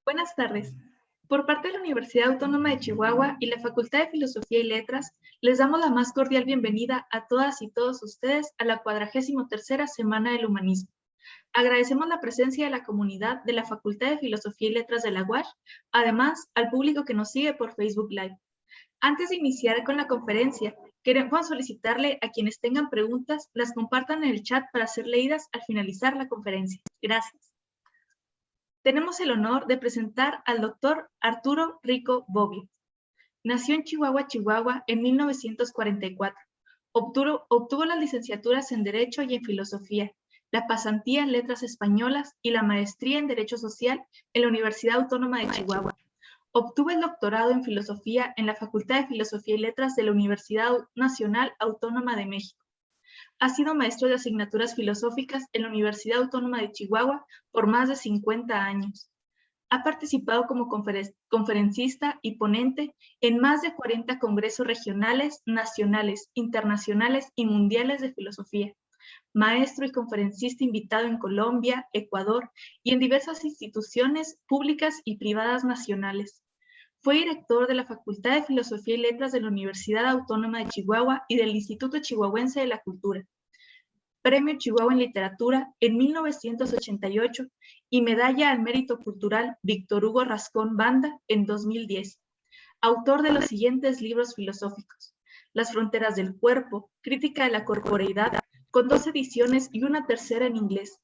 Buenas tardes. Por parte de la Universidad Autónoma de Chihuahua y la Facultad de Filosofía y Letras, les damos la más cordial bienvenida a todas y todos ustedes a la 43ª Semana del Humanismo. Agradecemos la presencia de la comunidad de la Facultad de Filosofía y Letras de la UASH, además al público que nos sigue por Facebook Live. Antes de iniciar con la conferencia, queremos solicitarle a quienes tengan preguntas, las compartan en el chat para ser leídas al finalizar la conferencia. Gracias. Tenemos el honor de presentar al doctor Arturo Rico Bobbio. Nació en Chihuahua, Chihuahua, en 1944. Obtuvo las licenciaturas en Derecho y en Filosofía, la pasantía en Letras Españolas y la maestría en Derecho Social en la Universidad Autónoma de Chihuahua. Obtuvo el doctorado en Filosofía en la Facultad de Filosofía y Letras de la Universidad Nacional Autónoma de México. Ha sido maestro de asignaturas filosóficas en la Universidad Autónoma de Chihuahua por más de 50 años. Ha participado como conferencista y ponente en más de 40 congresos regionales, nacionales, internacionales y mundiales de filosofía. Maestro y conferencista invitado en Colombia, Ecuador y en diversas instituciones públicas y privadas nacionales. Fue director de la Facultad de Filosofía y Letras de la Universidad Autónoma de Chihuahua y del Instituto Chihuahuense de la Cultura. Premio Chihuahua en Literatura en 1988 y Medalla al Mérito Cultural Víctor Hugo Rascón Banda en 2010. Autor de los siguientes libros filosóficos: Las fronteras del cuerpo, Crítica de la corporeidad, con 2 ediciones y una tercera en inglés.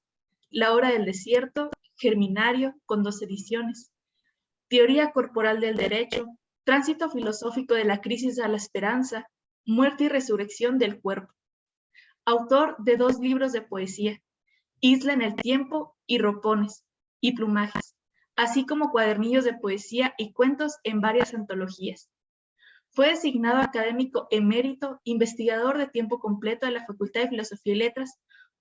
La hora del desierto, Germinario, con 2 ediciones. Teoría corporal del derecho, Tránsito filosófico de la crisis a la esperanza, Muerte y resurrección del cuerpo. Autor de 2 libros de poesía, Isla en el tiempo y Ropones y Plumajes, así como cuadernillos de poesía y cuentos en varias antologías. Fue designado académico emérito, investigador de tiempo completo de la Facultad de Filosofía y Letras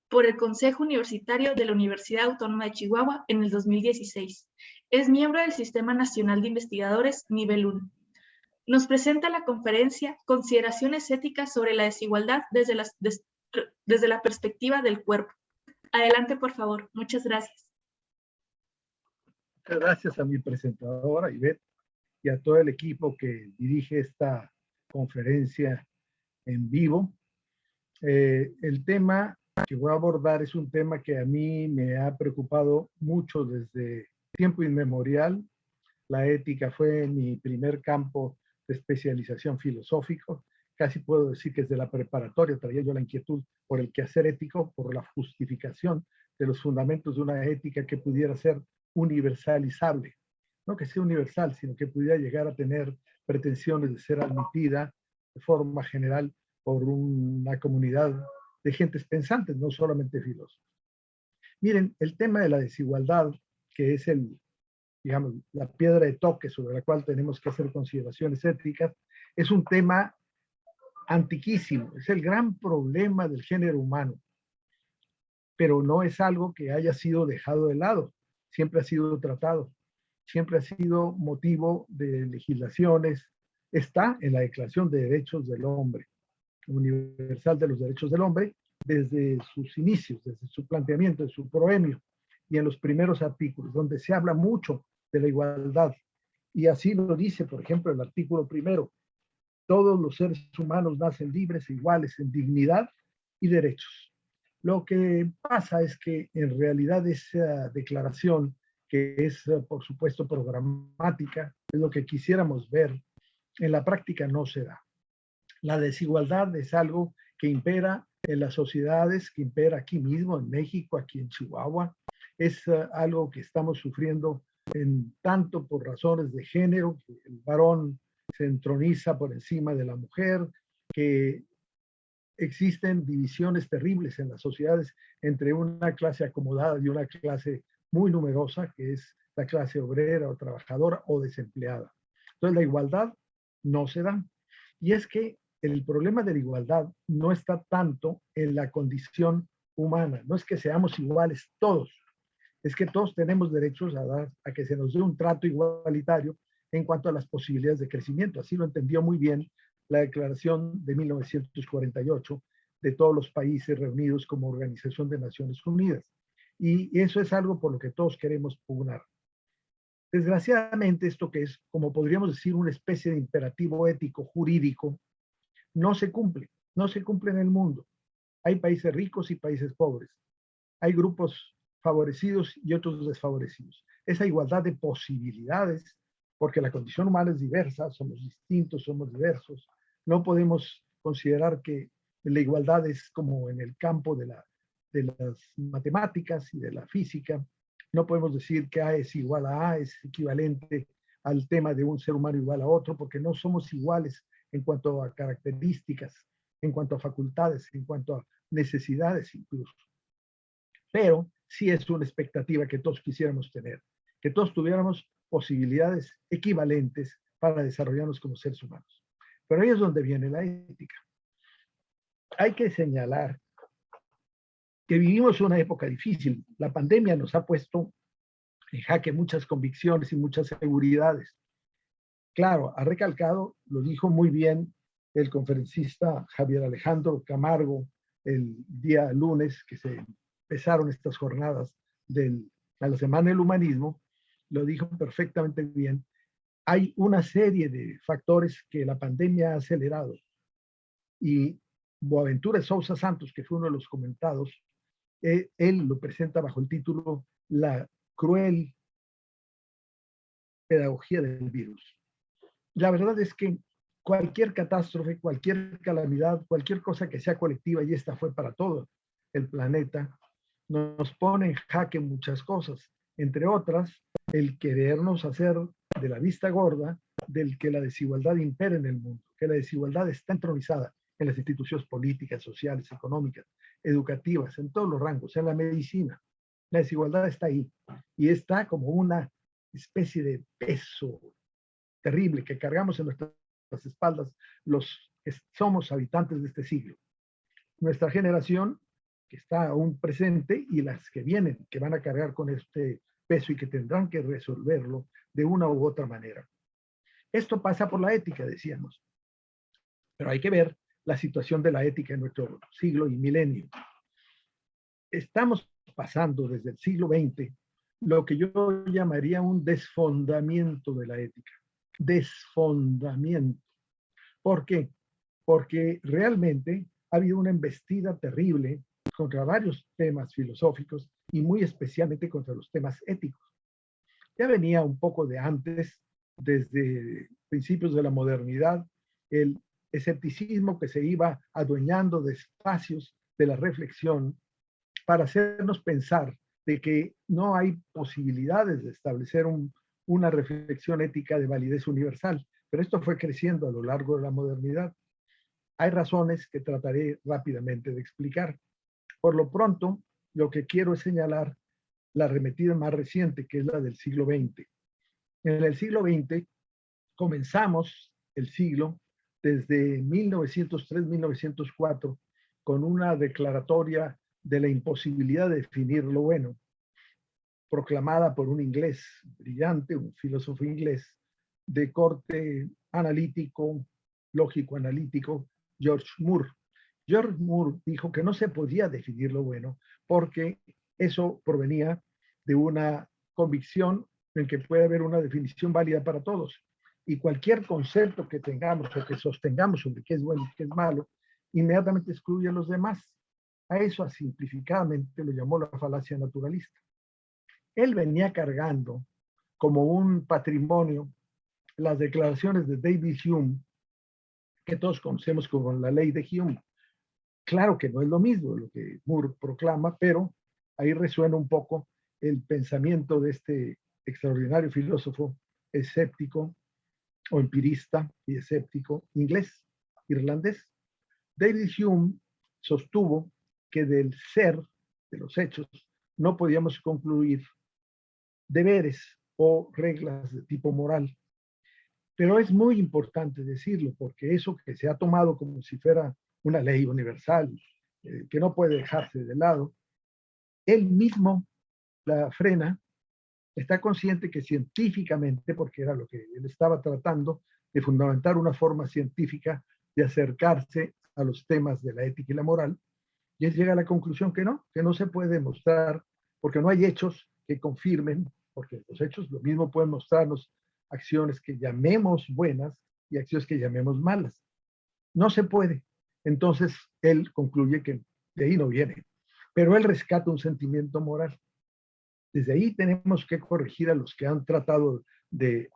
por el Consejo Universitario de la Universidad Autónoma de Chihuahua en el 2016. Es miembro del Sistema Nacional de Investigadores Nivel 1. Nos presenta la conferencia Consideraciones éticas sobre la desigualdad desde la perspectiva del cuerpo. Adelante, por favor. Muchas gracias. Muchas gracias a mi presentadora, Ivette, y a todo el equipo que dirige esta conferencia en vivo. El tema que voy a abordar es un tema que a mí me ha preocupado mucho desde tiempo inmemorial. La ética fue mi primer campo de especialización filosófico. Casi puedo decir que desde la preparatoria traía yo la inquietud por el quehacer ético, por la justificación de los fundamentos de una ética que pudiera ser universalizable. No que sea universal, sino que pudiera llegar a tener pretensiones de ser admitida de forma general por una comunidad de gentes pensantes, no solamente filósofos. Miren, el tema de la desigualdad, que es digamos, la piedra de toque sobre la cual tenemos que hacer consideraciones éticas, es un tema antiquísimo, es el gran problema del género humano, pero no es algo que haya sido dejado de lado, siempre ha sido tratado, siempre ha sido motivo de legislaciones, está en la Declaración de Derechos del Hombre, Universal de los Derechos del Hombre, desde sus inicios, desde su planteamiento, de su proemio, y en los primeros artículos, donde se habla mucho de la igualdad, y así lo dice, por ejemplo, el artículo 1: todos los seres humanos nacen libres e iguales en dignidad y derechos. Lo que pasa es que en realidad esa declaración, que es por supuesto programática, es lo que quisiéramos ver, en la práctica no se da. La desigualdad es algo que impera en las sociedades, que impera aquí mismo en México, aquí en Chihuahua. Es algo que estamos sufriendo tanto por razones de género, que el varón se entroniza por encima de la mujer, que existen divisiones terribles en las sociedades entre una clase acomodada y una clase muy numerosa, que es la clase obrera o trabajadora o desempleada. Entonces la igualdad no se da. Y es que el problema de la igualdad no está tanto en la condición humana, no es que seamos iguales todos, es que todos tenemos derechos a que se nos dé un trato igualitario en cuanto a las posibilidades de crecimiento. Así lo entendió muy bien la Declaración de 1948 de todos los países reunidos como Organización de Naciones Unidas. Y eso es algo por lo que todos queremos pugnar. Desgraciadamente, esto que es, como podríamos decir, una especie de imperativo ético jurídico, no se cumple, no se cumple en el mundo. Hay países ricos y países pobres. Hay grupos favorecidos y otros desfavorecidos. Esa igualdad de posibilidades, porque la condición humana es diversa, somos distintos, somos diversos. No podemos considerar que la igualdad es como en el campo de las matemáticas y de la física. No podemos decir que A es igual a A, es equivalente al tema de un ser humano igual a otro, porque no somos iguales en cuanto a características, en cuanto a facultades, en cuanto a necesidades incluso. Pero sí es una expectativa que todos quisiéramos tener, que todos tuviéramos posibilidades equivalentes para desarrollarnos como seres humanos. Pero ahí es donde viene la ética. Hay que señalar que vivimos una época difícil. La pandemia nos ha puesto en jaque muchas convicciones y muchas seguridades. Claro, ha recalcado, lo dijo muy bien el conferencista Javier Alejandro Camargo el día lunes que se empezaron estas jornadas de la Semana del Humanismo, lo dijo perfectamente bien. Hay una serie de factores que la pandemia ha acelerado y Boaventura Sousa Santos, que fue uno de los comentados, él lo presenta bajo el título La cruel pedagogía del virus. La verdad es que cualquier catástrofe, cualquier calamidad, cualquier cosa que sea colectiva, y esta fue para todo el planeta, nos pone en jaque muchas cosas, entre otras, el querernos hacer de la vista gorda del que la desigualdad impera en el mundo, que la desigualdad está entronizada en las instituciones políticas, sociales, económicas, educativas, en todos los rangos, en la medicina. La desigualdad está ahí y está como una especie de peso terrible que cargamos en nuestras espaldas los que somos habitantes de este siglo. Nuestra generación, que está aún presente, y las que vienen, que van a cargar con este peso y que tendrán que resolverlo de una u otra manera. Esto pasa por la ética, decíamos. Pero hay que ver la situación de la ética en nuestro siglo y milenio. Estamos pasando desde el siglo XX lo que yo llamaría un desfondamiento de la ética. Desfondamiento. ¿Por qué? Porque realmente ha habido una embestida terrible contra varios temas filosóficos y muy especialmente contra los temas éticos. Ya venía un poco de antes, desde principios de la modernidad, el escepticismo que se iba adueñando de espacios de la reflexión para hacernos pensar de que no hay posibilidades de establecer una reflexión ética de validez universal. Pero esto fue creciendo a lo largo de la modernidad. Hay razones que trataré rápidamente de explicar. Por lo pronto, lo que quiero es señalar la arremetida más reciente, que es la del siglo XX. En el siglo XX comenzamos el siglo desde 1903-1904 con una declaratoria de la imposibilidad de definir lo bueno, proclamada por un inglés brillante, un filósofo inglés de corte analítico, lógico-analítico, George Moore. George Moore dijo que no se podía definir lo bueno porque eso provenía de una convicción en que puede haber una definición válida para todos. Y cualquier concepto que tengamos o que sostengamos sobre qué es bueno y qué es malo, inmediatamente excluye a los demás. A eso simplificadamente lo llamó la falacia naturalista. Él venía cargando como un patrimonio las declaraciones de David Hume, que todos conocemos como la ley de Hume. Claro que no es lo mismo lo que Moore proclama, pero ahí resuena un poco el pensamiento de este extraordinario filósofo escéptico o empirista y escéptico inglés, irlandés. David Hume sostuvo que del ser, de los hechos, no podíamos concluir deberes o reglas de tipo moral. Pero es muy importante decirlo, porque eso que se ha tomado como si fuera una ley universal, que no puede dejarse de lado, él mismo la frena, está consciente que científicamente, porque era lo que él estaba tratando, de fundamentar una forma científica de acercarse a los temas de la ética y la moral, y él llega a la conclusión que no se puede demostrar, porque no hay hechos que confirmen, porque los hechos lo mismo pueden mostrarnos acciones que llamemos buenas y acciones que llamemos malas. No se puede. Entonces, él concluye que de ahí no viene. Pero él rescata un sentimiento moral. Desde ahí tenemos que corregir a los que han tratado de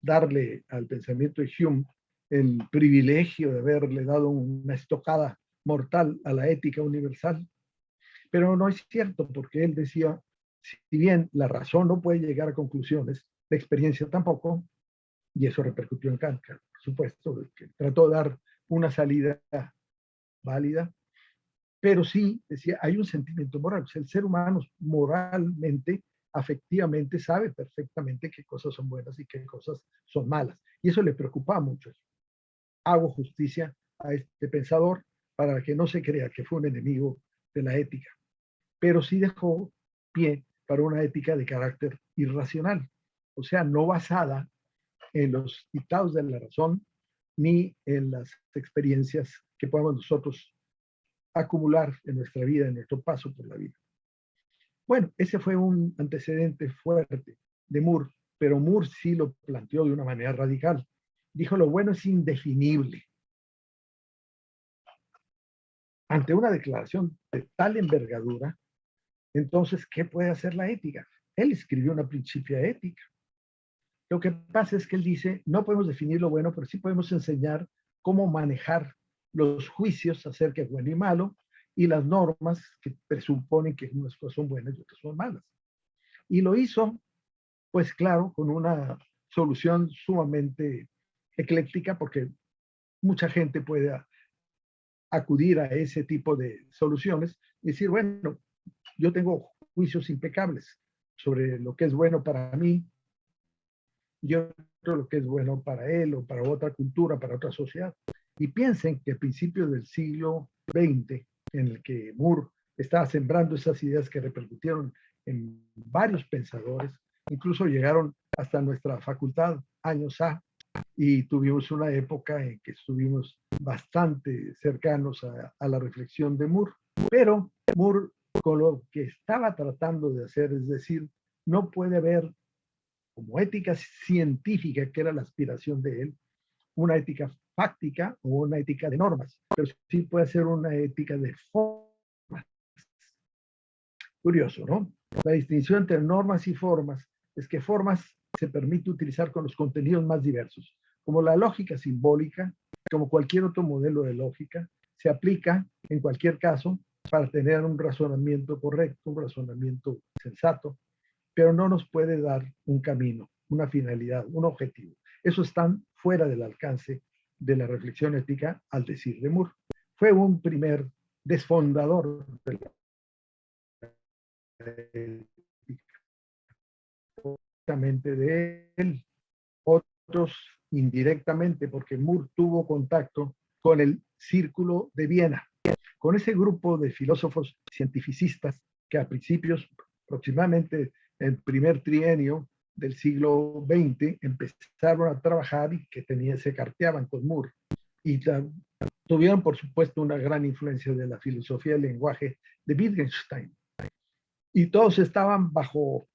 darle al pensamiento de Hume el privilegio de haberle dado una estocada mortal a la ética universal. Pero no es cierto, porque él decía, si bien la razón no puede llegar a conclusiones, la experiencia tampoco, y eso repercutió en Kant, por supuesto, que trató de dar una salida válida, pero sí, decía, hay un sentimiento moral. O sea, el ser humano moralmente, afectivamente, sabe perfectamente qué cosas son buenas y qué cosas son malas. Y eso le preocupa mucho. Hago justicia a este pensador para que no se crea que fue un enemigo de la ética, pero sí dejó pie para una ética de carácter irracional, o sea, no basada en los dictados de la razón ni en las experiencias que podamos nosotros acumular en nuestra vida, en nuestro paso por la vida. Bueno, ese fue un antecedente fuerte de Moore, pero Moore sí lo planteó de una manera radical. Dijo, lo bueno es indefinible. Ante una declaración de tal envergadura, entonces, ¿qué puede hacer la ética? Él escribió una Principia Ética. Lo que pasa es que él dice, no podemos definir lo bueno, pero sí podemos enseñar cómo manejar los juicios acerca de bueno y malo y las normas que presuponen que unas cosas son buenas y otras son malas. Y lo hizo, pues claro, con una solución sumamente ecléctica, porque mucha gente puede acudir a ese tipo de soluciones y decir, bueno, yo tengo juicios impecables sobre lo que es bueno para mí y otro lo que es bueno para él o para otra cultura, para otra sociedad. Y piensen que a principios del siglo XX, en el que Moore estaba sembrando esas ideas que repercutieron en varios pensadores, incluso llegaron hasta nuestra facultad, años A, y tuvimos una época en que estuvimos bastante cercanos a la reflexión de Moore. Pero Moore, con lo que estaba tratando de hacer, es decir, no puede haber como ética científica, que era la aspiración de él, una ética fáctica o una ética de normas, pero sí puede ser una ética de formas. Curioso, ¿no? La distinción entre normas y formas es que formas se permite utilizar con los contenidos más diversos, como la lógica simbólica, como cualquier otro modelo de lógica, se aplica en cualquier caso para tener un razonamiento correcto, un razonamiento sensato, pero no nos puede dar un camino, una finalidad, un objetivo. Eso está fuera del alcance de la reflexión ética, al decir de Moore. Fue un primer desfondador de la de él, otros indirectamente, porque Moore tuvo contacto con el Círculo de Viena, con ese grupo de filósofos cientificistas que a principios, aproximadamente el primer trienio del siglo XX, empezaron a trabajar y que se carteaban con Moore. Y tuvieron, por supuesto, una gran influencia de la filosofía del lenguaje de Wittgenstein. Y todos estaban bajo,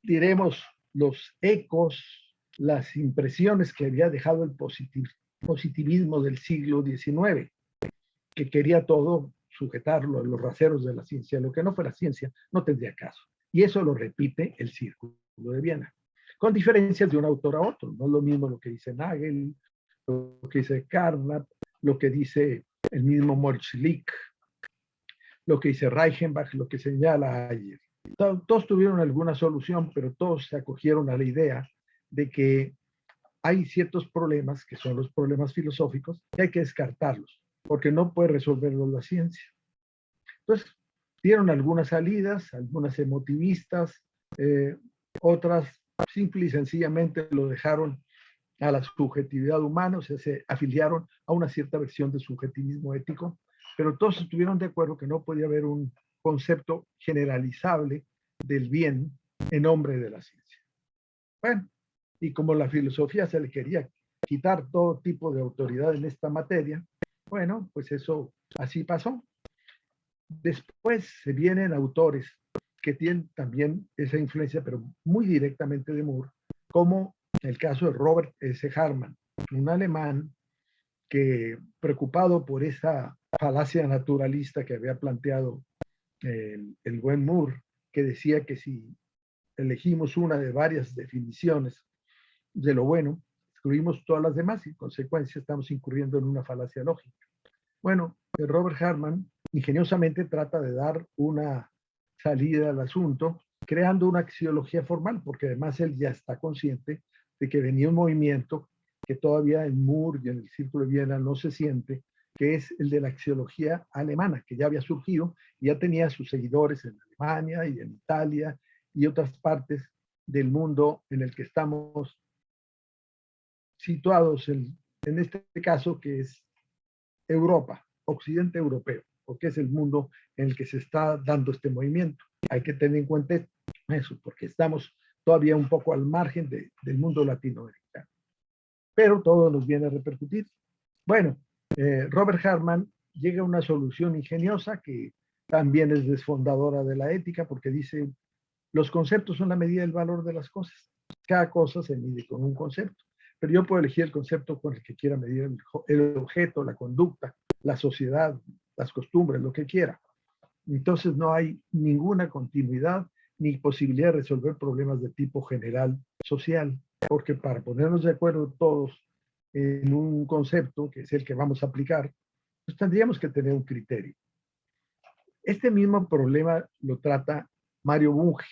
diremos, los ecos, las impresiones que había dejado el positivismo del siglo XIX, que quería todo sujetarlo a los raseros de la ciencia. Lo que no fuera ciencia no tendría caso. Y eso lo repite el Círculo de Viena, con diferencias de un autor a otro. No es lo mismo lo que dice Nagel, lo que dice Carnap, lo que dice el mismo Moritz Lick, lo que dice Reichenbach, lo que señala ayer. Todos tuvieron alguna solución, pero todos se acogieron a la idea de que hay ciertos problemas, que son los problemas filosóficos, que hay que descartarlos, porque no puede resolverlos la ciencia. Entonces, dieron algunas salidas, algunas emotivistas, otras simple y sencillamente lo dejaron a la subjetividad humana, o sea, se afiliaron a una cierta versión de subjetivismo ético, pero todos estuvieron de acuerdo que no podía haber un concepto generalizable del bien en nombre de la ciencia. Bueno, y como la filosofía se le quería quitar todo tipo de autoridad en esta materia, bueno, pues eso así pasó. Después se vienen autores que tienen también esa influencia, pero muy directamente de Moore, como el caso de Robert S. Hartmann, un alemán que, preocupado por esa falacia naturalista que había planteado el buen Moore, que decía que si elegimos una de varias definiciones de lo bueno, excluimos todas las demás y en consecuencia estamos incurriendo en una falacia lógica. Bueno, Robert Hartmann ingeniosamente trata de dar una salida al asunto, creando una axiología formal, porque además él ya está consciente de que venía un movimiento que todavía en Moore y en el Círculo de Viena no se siente, que es el de la axiología alemana, que ya había surgido y ya tenía sus seguidores en Alemania y en Italia y otras partes del mundo en el que estamos situados en este caso, que es Europa, Occidente europeo, porque es el mundo en el que se está dando este movimiento. Hay que tener en cuenta eso, porque estamos todavía un poco al margen del mundo latinoamericano. Pero todo nos viene a repercutir. Bueno, Robert Hartmann llega a una solución ingeniosa que también es desfondadora de la ética, porque dice, los conceptos son la medida del valor de las cosas. Cada cosa se mide con un concepto, pero yo puedo elegir el concepto con el que quiera medir el objeto, la conducta, la sociedad, las costumbres, lo que quiera. Entonces no hay ninguna continuidad ni posibilidad de resolver problemas de tipo general social, porque para ponernos de acuerdo todos en un concepto, que es el que vamos a aplicar, pues tendríamos que tener un criterio. Este mismo problema lo trata Mario Bunge,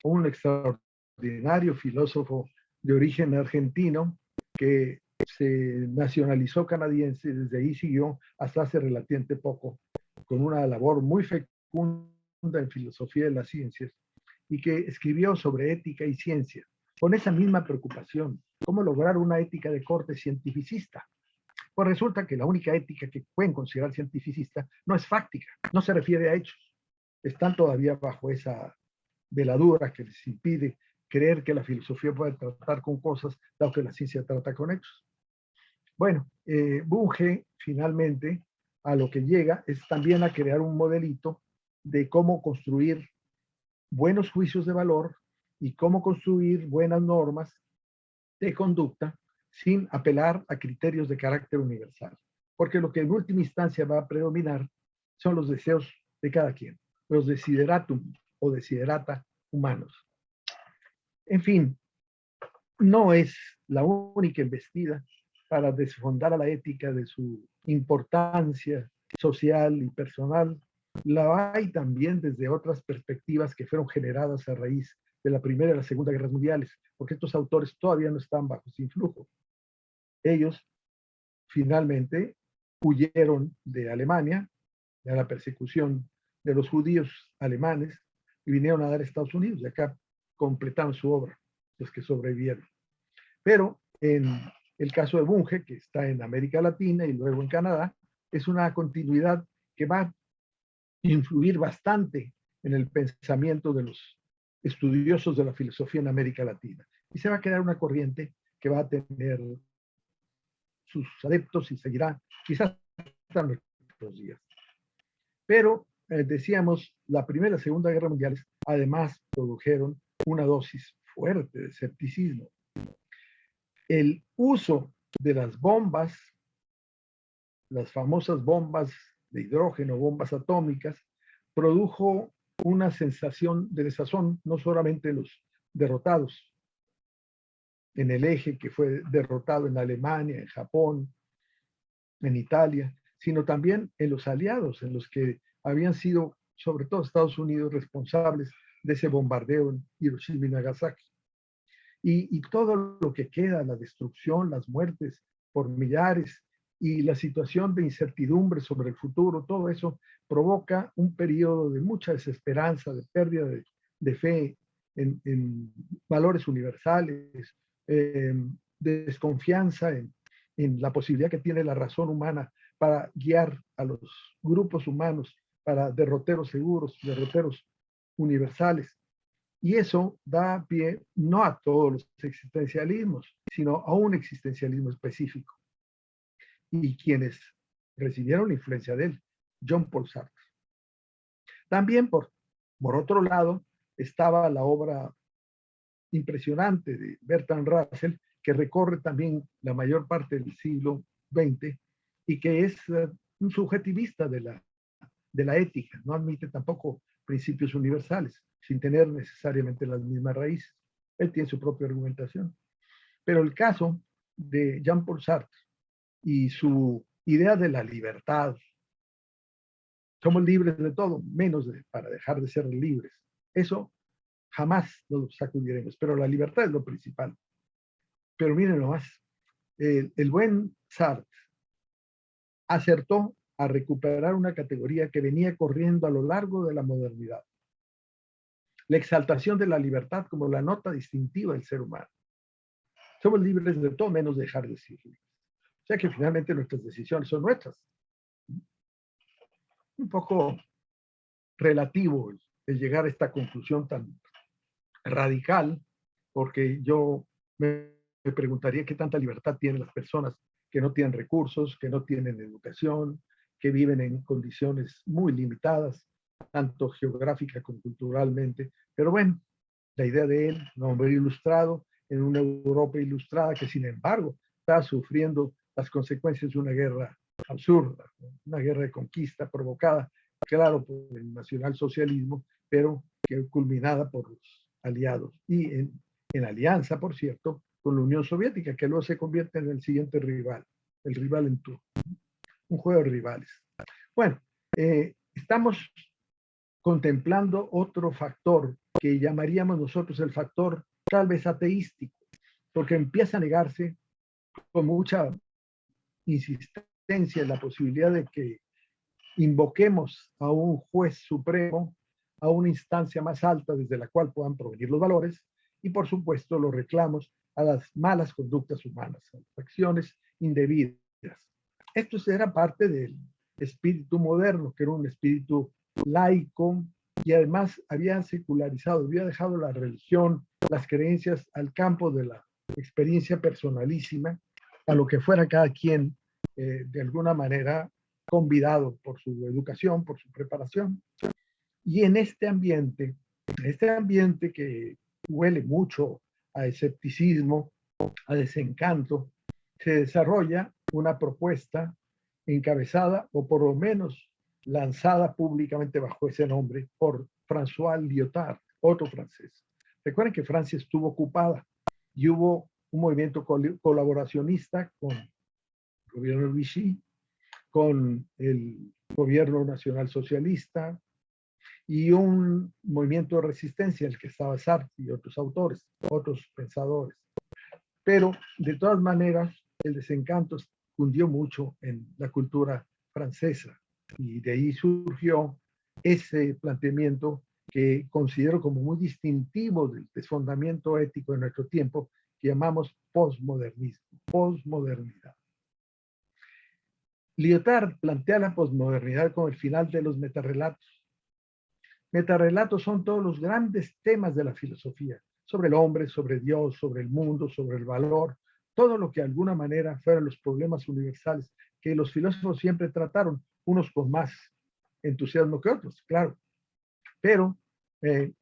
un extraordinario filósofo de origen argentino que se nacionalizó canadiense, desde ahí siguió hasta hace relativamente poco, con una labor muy fecunda en filosofía de las ciencias, y que escribió sobre ética y ciencia, con esa misma preocupación, cómo lograr una ética de corte cientificista. Pues resulta que la única ética que pueden considerar cientificista no es fáctica, no se refiere a hechos. Están todavía bajo esa veladura que les impide creer que la filosofía puede tratar con cosas, dado que la ciencia trata con hechos. Bueno, Bunge finalmente a lo que llega es también a crear un modelito de cómo construir buenos juicios de valor y cómo construir buenas normas de conducta sin apelar a criterios de carácter universal. Porque lo que en última instancia va a predominar son los deseos de cada quien, los desideratum o desiderata humanos. En fin, no es la única embestida para desfondar a la ética de su importancia social y personal. La hay también desde otras perspectivas que fueron generadas a raíz de la Primera y la Segunda Guerras Mundiales, porque estos autores todavía no están bajo su influjo. Ellos finalmente huyeron de Alemania, de la persecución de los judíos alemanes, y vinieron a dar a Estados Unidos, y acá completaron su obra, los que sobrevivieron. Pero en el caso de Bunge, que está en América Latina y luego en Canadá, es una continuidad que va a influir bastante en el pensamiento de los estudiosos de la filosofía en América Latina. Y se va a crear una corriente que va a tener sus adeptos y seguirá quizás hasta nuestros días. Pero, decíamos, la Primera y la Segunda Guerra Mundiales además produjeron una dosis fuerte de escepticismo. El uso de las bombas, las famosas bombas de hidrógeno, bombas atómicas, produjo una sensación de desazón, no solamente en los derrotados, en el eje que fue derrotado en Alemania, en Japón, en Italia, sino también en los aliados, en los que habían sido, sobre todo Estados Unidos, responsables de ese bombardeo en Hiroshima y Nagasaki. Y todo lo que queda, la destrucción, las muertes por millares y la situación de incertidumbre sobre el futuro, todo eso provoca un periodo de mucha desesperanza, de pérdida de fe en valores universales, de desconfianza en la posibilidad que tiene la razón humana para guiar a los grupos humanos para derroteros seguros, derroteros universales. Y eso da pie no a todos los existencialismos, sino a un existencialismo específico. Y quienes recibieron la influencia de él, Jean Paul Sartre. También, por otro lado, estaba la obra impresionante de Bertrand Russell, que recorre también la mayor parte del siglo XX y que es un subjetivista de la ética, no admite tampoco principios universales, sin tener necesariamente las mismas raíces. Él tiene su propia argumentación. Pero el caso de Jean-Paul Sartre y su idea de la libertad, somos libres de todo, menos para dejar de ser libres. Eso jamás lo sacudiremos, pero la libertad es lo principal. Pero miren nomás, el buen Sartre acertó a recuperar una categoría que venía corriendo a lo largo de la modernidad. La exaltación de la libertad como la nota distintiva del ser humano. Somos libres de todo menos dejar de ser libres. O sea que finalmente nuestras decisiones son nuestras. Un poco relativo el llegar a esta conclusión tan radical, porque yo me preguntaría qué tanta libertad tienen las personas que no tienen recursos, que no tienen educación, que viven en condiciones muy limitadas, tanto geográfica como culturalmente. Pero bueno, la idea de él, un hombre ilustrado, en una Europa ilustrada que sin embargo está sufriendo las consecuencias de una guerra absurda, una guerra de conquista provocada, claro, por el nacionalsocialismo, pero que culminada por los aliados y en alianza, por cierto, con la Unión Soviética, que luego se convierte en el siguiente rival, el rival en turno, un juego de rivales. Bueno, estamos contemplando otro factor que llamaríamos nosotros el factor tal vez ateístico, porque empieza a negarse con mucha insistencia en la posibilidad de que invoquemos a un juez supremo, a una instancia más alta desde la cual puedan provenir los valores y, por supuesto, los reclamos a las malas conductas humanas, a las acciones indebidas. Esto era parte del espíritu moderno, que era un espíritu laico y además había secularizado, había dejado la religión, las creencias al campo de la experiencia personalísima, a lo que fuera cada quien de alguna manera convidado por su educación, por su preparación. Y en este ambiente que huele mucho a escepticismo, a desencanto, se desarrolla una propuesta encabezada o por lo menos lanzada públicamente bajo ese nombre por François Lyotard, otro francés. Recuerden que Francia estuvo ocupada y hubo un movimiento colaboracionista con el gobierno de Vichy, con el gobierno nacional socialista y un movimiento de resistencia, el que estaba Sartre y otros autores, otros pensadores. Pero de todas maneras, el desencanto cundió mucho en la cultura francesa y de ahí surgió ese planteamiento que considero como muy distintivo del desfondamiento ético de nuestro tiempo, que llamamos posmodernismo, posmodernidad. Lyotard plantea la posmodernidad como el final de los metarrelatos. Metarrelatos son todos los grandes temas de la filosofía, sobre el hombre, sobre Dios, sobre el mundo, sobre el valor, todo lo que de alguna manera fueron los problemas universales que los filósofos siempre trataron, unos con más entusiasmo que otros, claro. Pero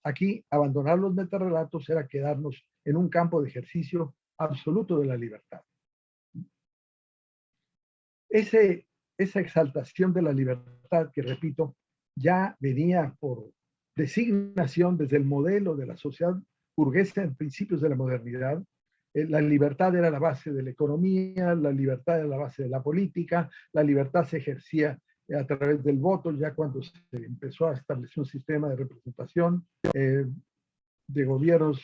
aquí abandonar los metarrelatos era quedarnos en un campo de ejercicio absoluto de la libertad. Esa exaltación de la libertad, que repito, ya venía por designación desde el modelo de la sociedad burguesa en principios de la modernidad. La libertad era la base de la economía, la libertad era la base de la política, la libertad se ejercía a través del voto, ya cuando se empezó a establecer un sistema de representación de gobiernos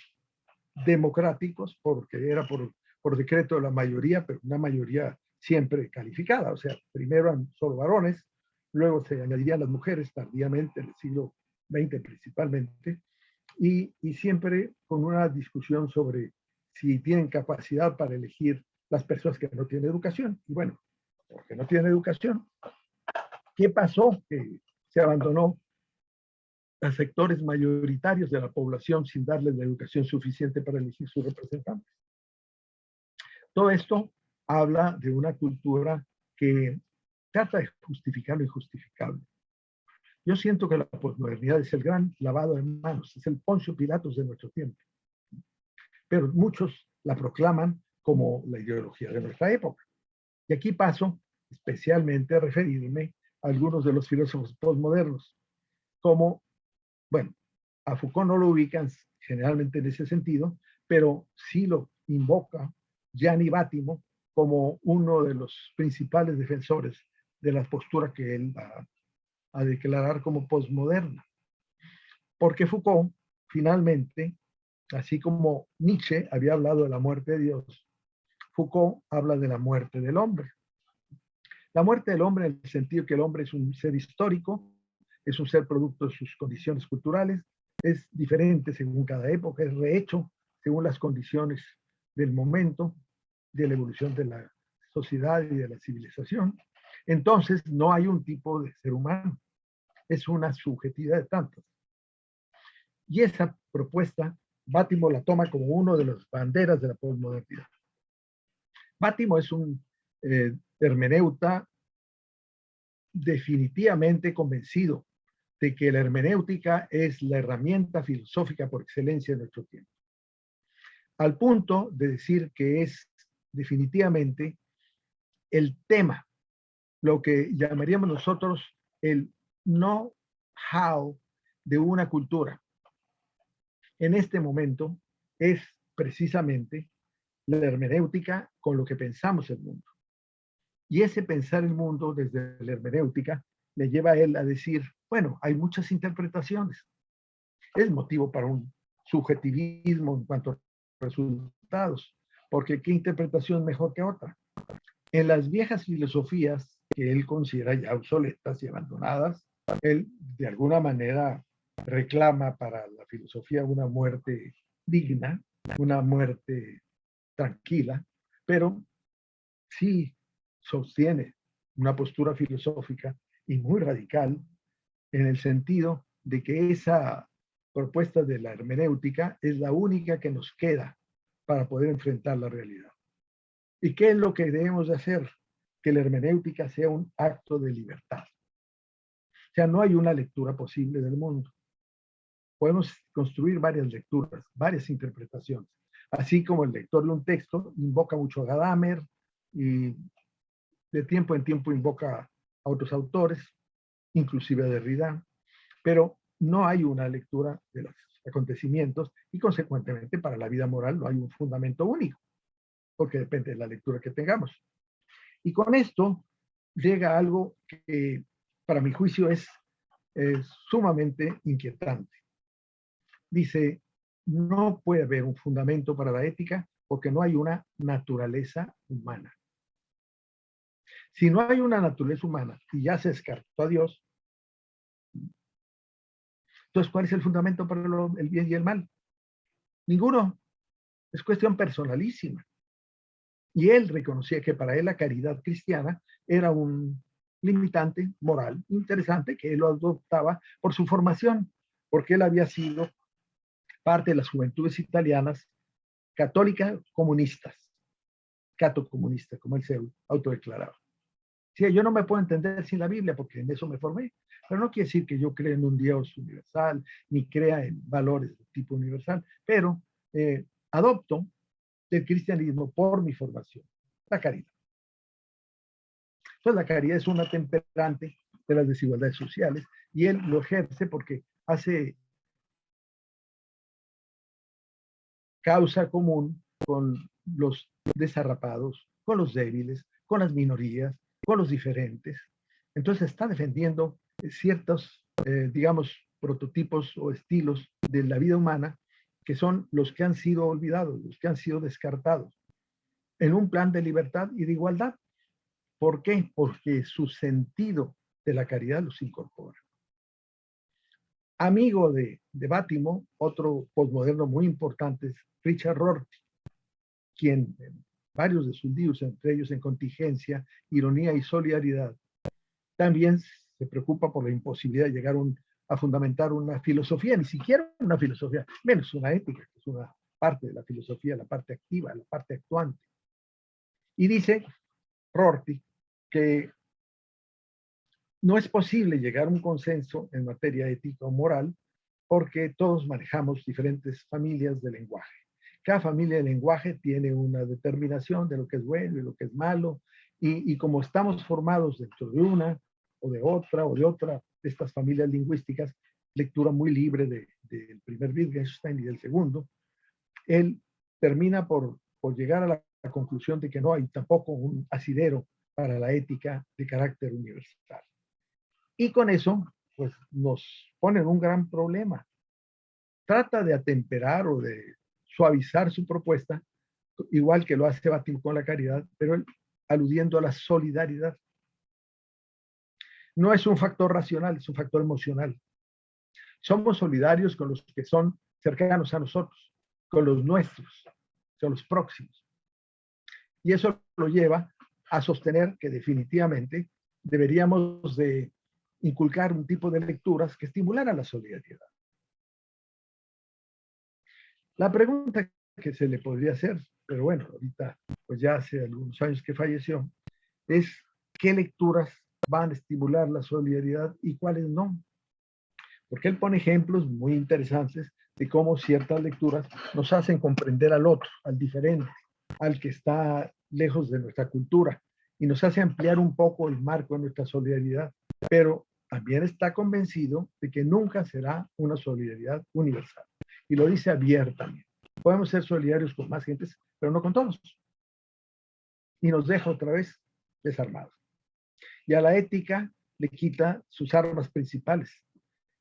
democráticos, porque era por decreto de la mayoría, pero una mayoría siempre calificada, o sea, primero eran solo varones, luego se añadirían las mujeres tardíamente, en el siglo XX principalmente, y siempre con una discusión sobre si tienen capacidad para elegir las personas que no tienen educación. Y bueno, porque no tienen educación, ¿qué pasó? Que se abandonó a sectores mayoritarios de la población sin darles la educación suficiente para elegir sus representantes. Todo esto habla de una cultura que trata de justificar lo injustificable. Yo siento que la posmodernidad es el gran lavado de manos, es el Poncio Pilatos de nuestro tiempo. Pero muchos la proclaman como la ideología de nuestra época. Y aquí paso especialmente a referirme a algunos de los filósofos postmodernos, como, bueno, a Foucault no lo ubican generalmente en ese sentido, pero sí lo invoca Gianni Battimo como uno de los principales defensores de la postura que él va a declarar como postmoderna. Porque Foucault, finalmente, así como Nietzsche había hablado de la muerte de Dios, Foucault habla de la muerte del hombre. La muerte del hombre en el sentido que el hombre es un ser histórico, es un ser producto de sus condiciones culturales, es diferente según cada época, es rehecho según las condiciones del momento, de la evolución de la sociedad y de la civilización. Entonces, no hay un tipo de ser humano, es una subjetividad de tantas. Y esa propuesta, Battimo la toma como uno de las banderas de la posmodernidad. Battimo es un hermeneuta definitivamente convencido de que la hermenéutica es la herramienta filosófica por excelencia de nuestro tiempo. Al punto de decir que es definitivamente el tema, lo que llamaríamos nosotros el know-how de una cultura. En este momento es precisamente la hermenéutica con lo que pensamos el mundo. Y ese pensar el mundo desde la hermenéutica le lleva a él a decir, bueno, hay muchas interpretaciones. Es motivo para un subjetivismo en cuanto a resultados, porque ¿qué interpretación mejor que otra? En las viejas filosofías que él considera ya obsoletas y abandonadas, él de alguna manera reclama para la filosofía una muerte digna, una muerte tranquila, pero sí sostiene una postura filosófica y muy radical en el sentido de que esa propuesta de la hermenéutica es la única que nos queda para poder enfrentar la realidad. ¿Y qué es lo que debemos de hacer? Que la hermenéutica sea un acto de libertad. O sea, no hay una lectura posible del mundo. Podemos construir varias lecturas, varias interpretaciones. Así como el lector de un texto invoca mucho a Gadamer y de tiempo en tiempo invoca a otros autores, inclusive a Derrida, pero no hay una lectura de los acontecimientos y consecuentemente para la vida moral no hay un fundamento único, porque depende de la lectura que tengamos. Y con esto llega algo que para mi juicio es sumamente inquietante. Dice, no puede haber un fundamento para la ética porque no hay una naturaleza humana. Si no hay una naturaleza humana y ya se descartó a Dios, entonces, ¿cuál es el fundamento para el bien y el mal? Ninguno. Es cuestión personalísima. Y él reconocía que para él la caridad cristiana era un limitante moral interesante que él lo adoptaba por su formación, porque él había sido parte de las juventudes italianas católicas comunistas, catocomunistas, como él se autodeclaraba. Sí, yo no me puedo entender sin la Biblia porque en eso me formé, pero no quiere decir que yo crea en un Dios universal, ni crea en valores de tipo universal, pero adopto el cristianismo por mi formación, la caridad. Entonces la caridad es una temperante de las desigualdades sociales y él lo ejerce porque hace causa común con los desarrapados, con los débiles, con las minorías, con los diferentes. Entonces está defendiendo ciertos, digamos, prototipos o estilos de la vida humana que son los que han sido olvidados, los que han sido descartados, en un plan de libertad y de igualdad. ¿Por qué? Porque su sentido de la caridad los incorpora. Amigo de Battimo, otro postmoderno muy importante es Richard Rorty, quien en varios de sus libros, entre ellos En contingencia, ironía y solidaridad, también se preocupa por la imposibilidad de llegar a un a fundamentar una filosofía, ni siquiera una filosofía, menos una ética, que es una parte de la filosofía, la parte activa, la parte actuante. Y dice Rorty que no es posible llegar a un consenso en materia ética o moral porque todos manejamos diferentes familias de lenguaje. Cada familia de lenguaje tiene una determinación de lo que es bueno y lo que es malo, y como estamos formados dentro de una o de otra de estas familias lingüísticas, lectura muy libre del primer Wittgenstein y del segundo, él termina por llegar a la conclusión de que no hay tampoco un asidero para la ética de carácter universal. Y con eso, pues nos pone en un gran problema. Trata de atemperar o de suavizar su propuesta, igual que lo hace Batim con la caridad, pero él aludiendo a la solidaridad. No es un factor racional, es un factor emocional. Somos solidarios con los que son cercanos a nosotros, con los nuestros, con los próximos. Y eso lo lleva a sostener que definitivamente deberíamos de inculcar un tipo de lecturas que estimularan la solidaridad. La pregunta que se le podría hacer, pero bueno, ahorita pues ya hace algunos años que falleció, es qué lecturas van a estimular la solidaridad y cuáles no. Porque él pone ejemplos muy interesantes de cómo ciertas lecturas nos hacen comprender al otro, al diferente, al que está lejos de nuestra cultura, y nos hace ampliar un poco el marco de nuestra solidaridad, pero también está convencido de que nunca será una solidaridad universal. Y lo dice abiertamente. Podemos ser solidarios con más gentes, pero no con todos. Y nos deja otra vez desarmados. Y a la ética le quita sus armas principales,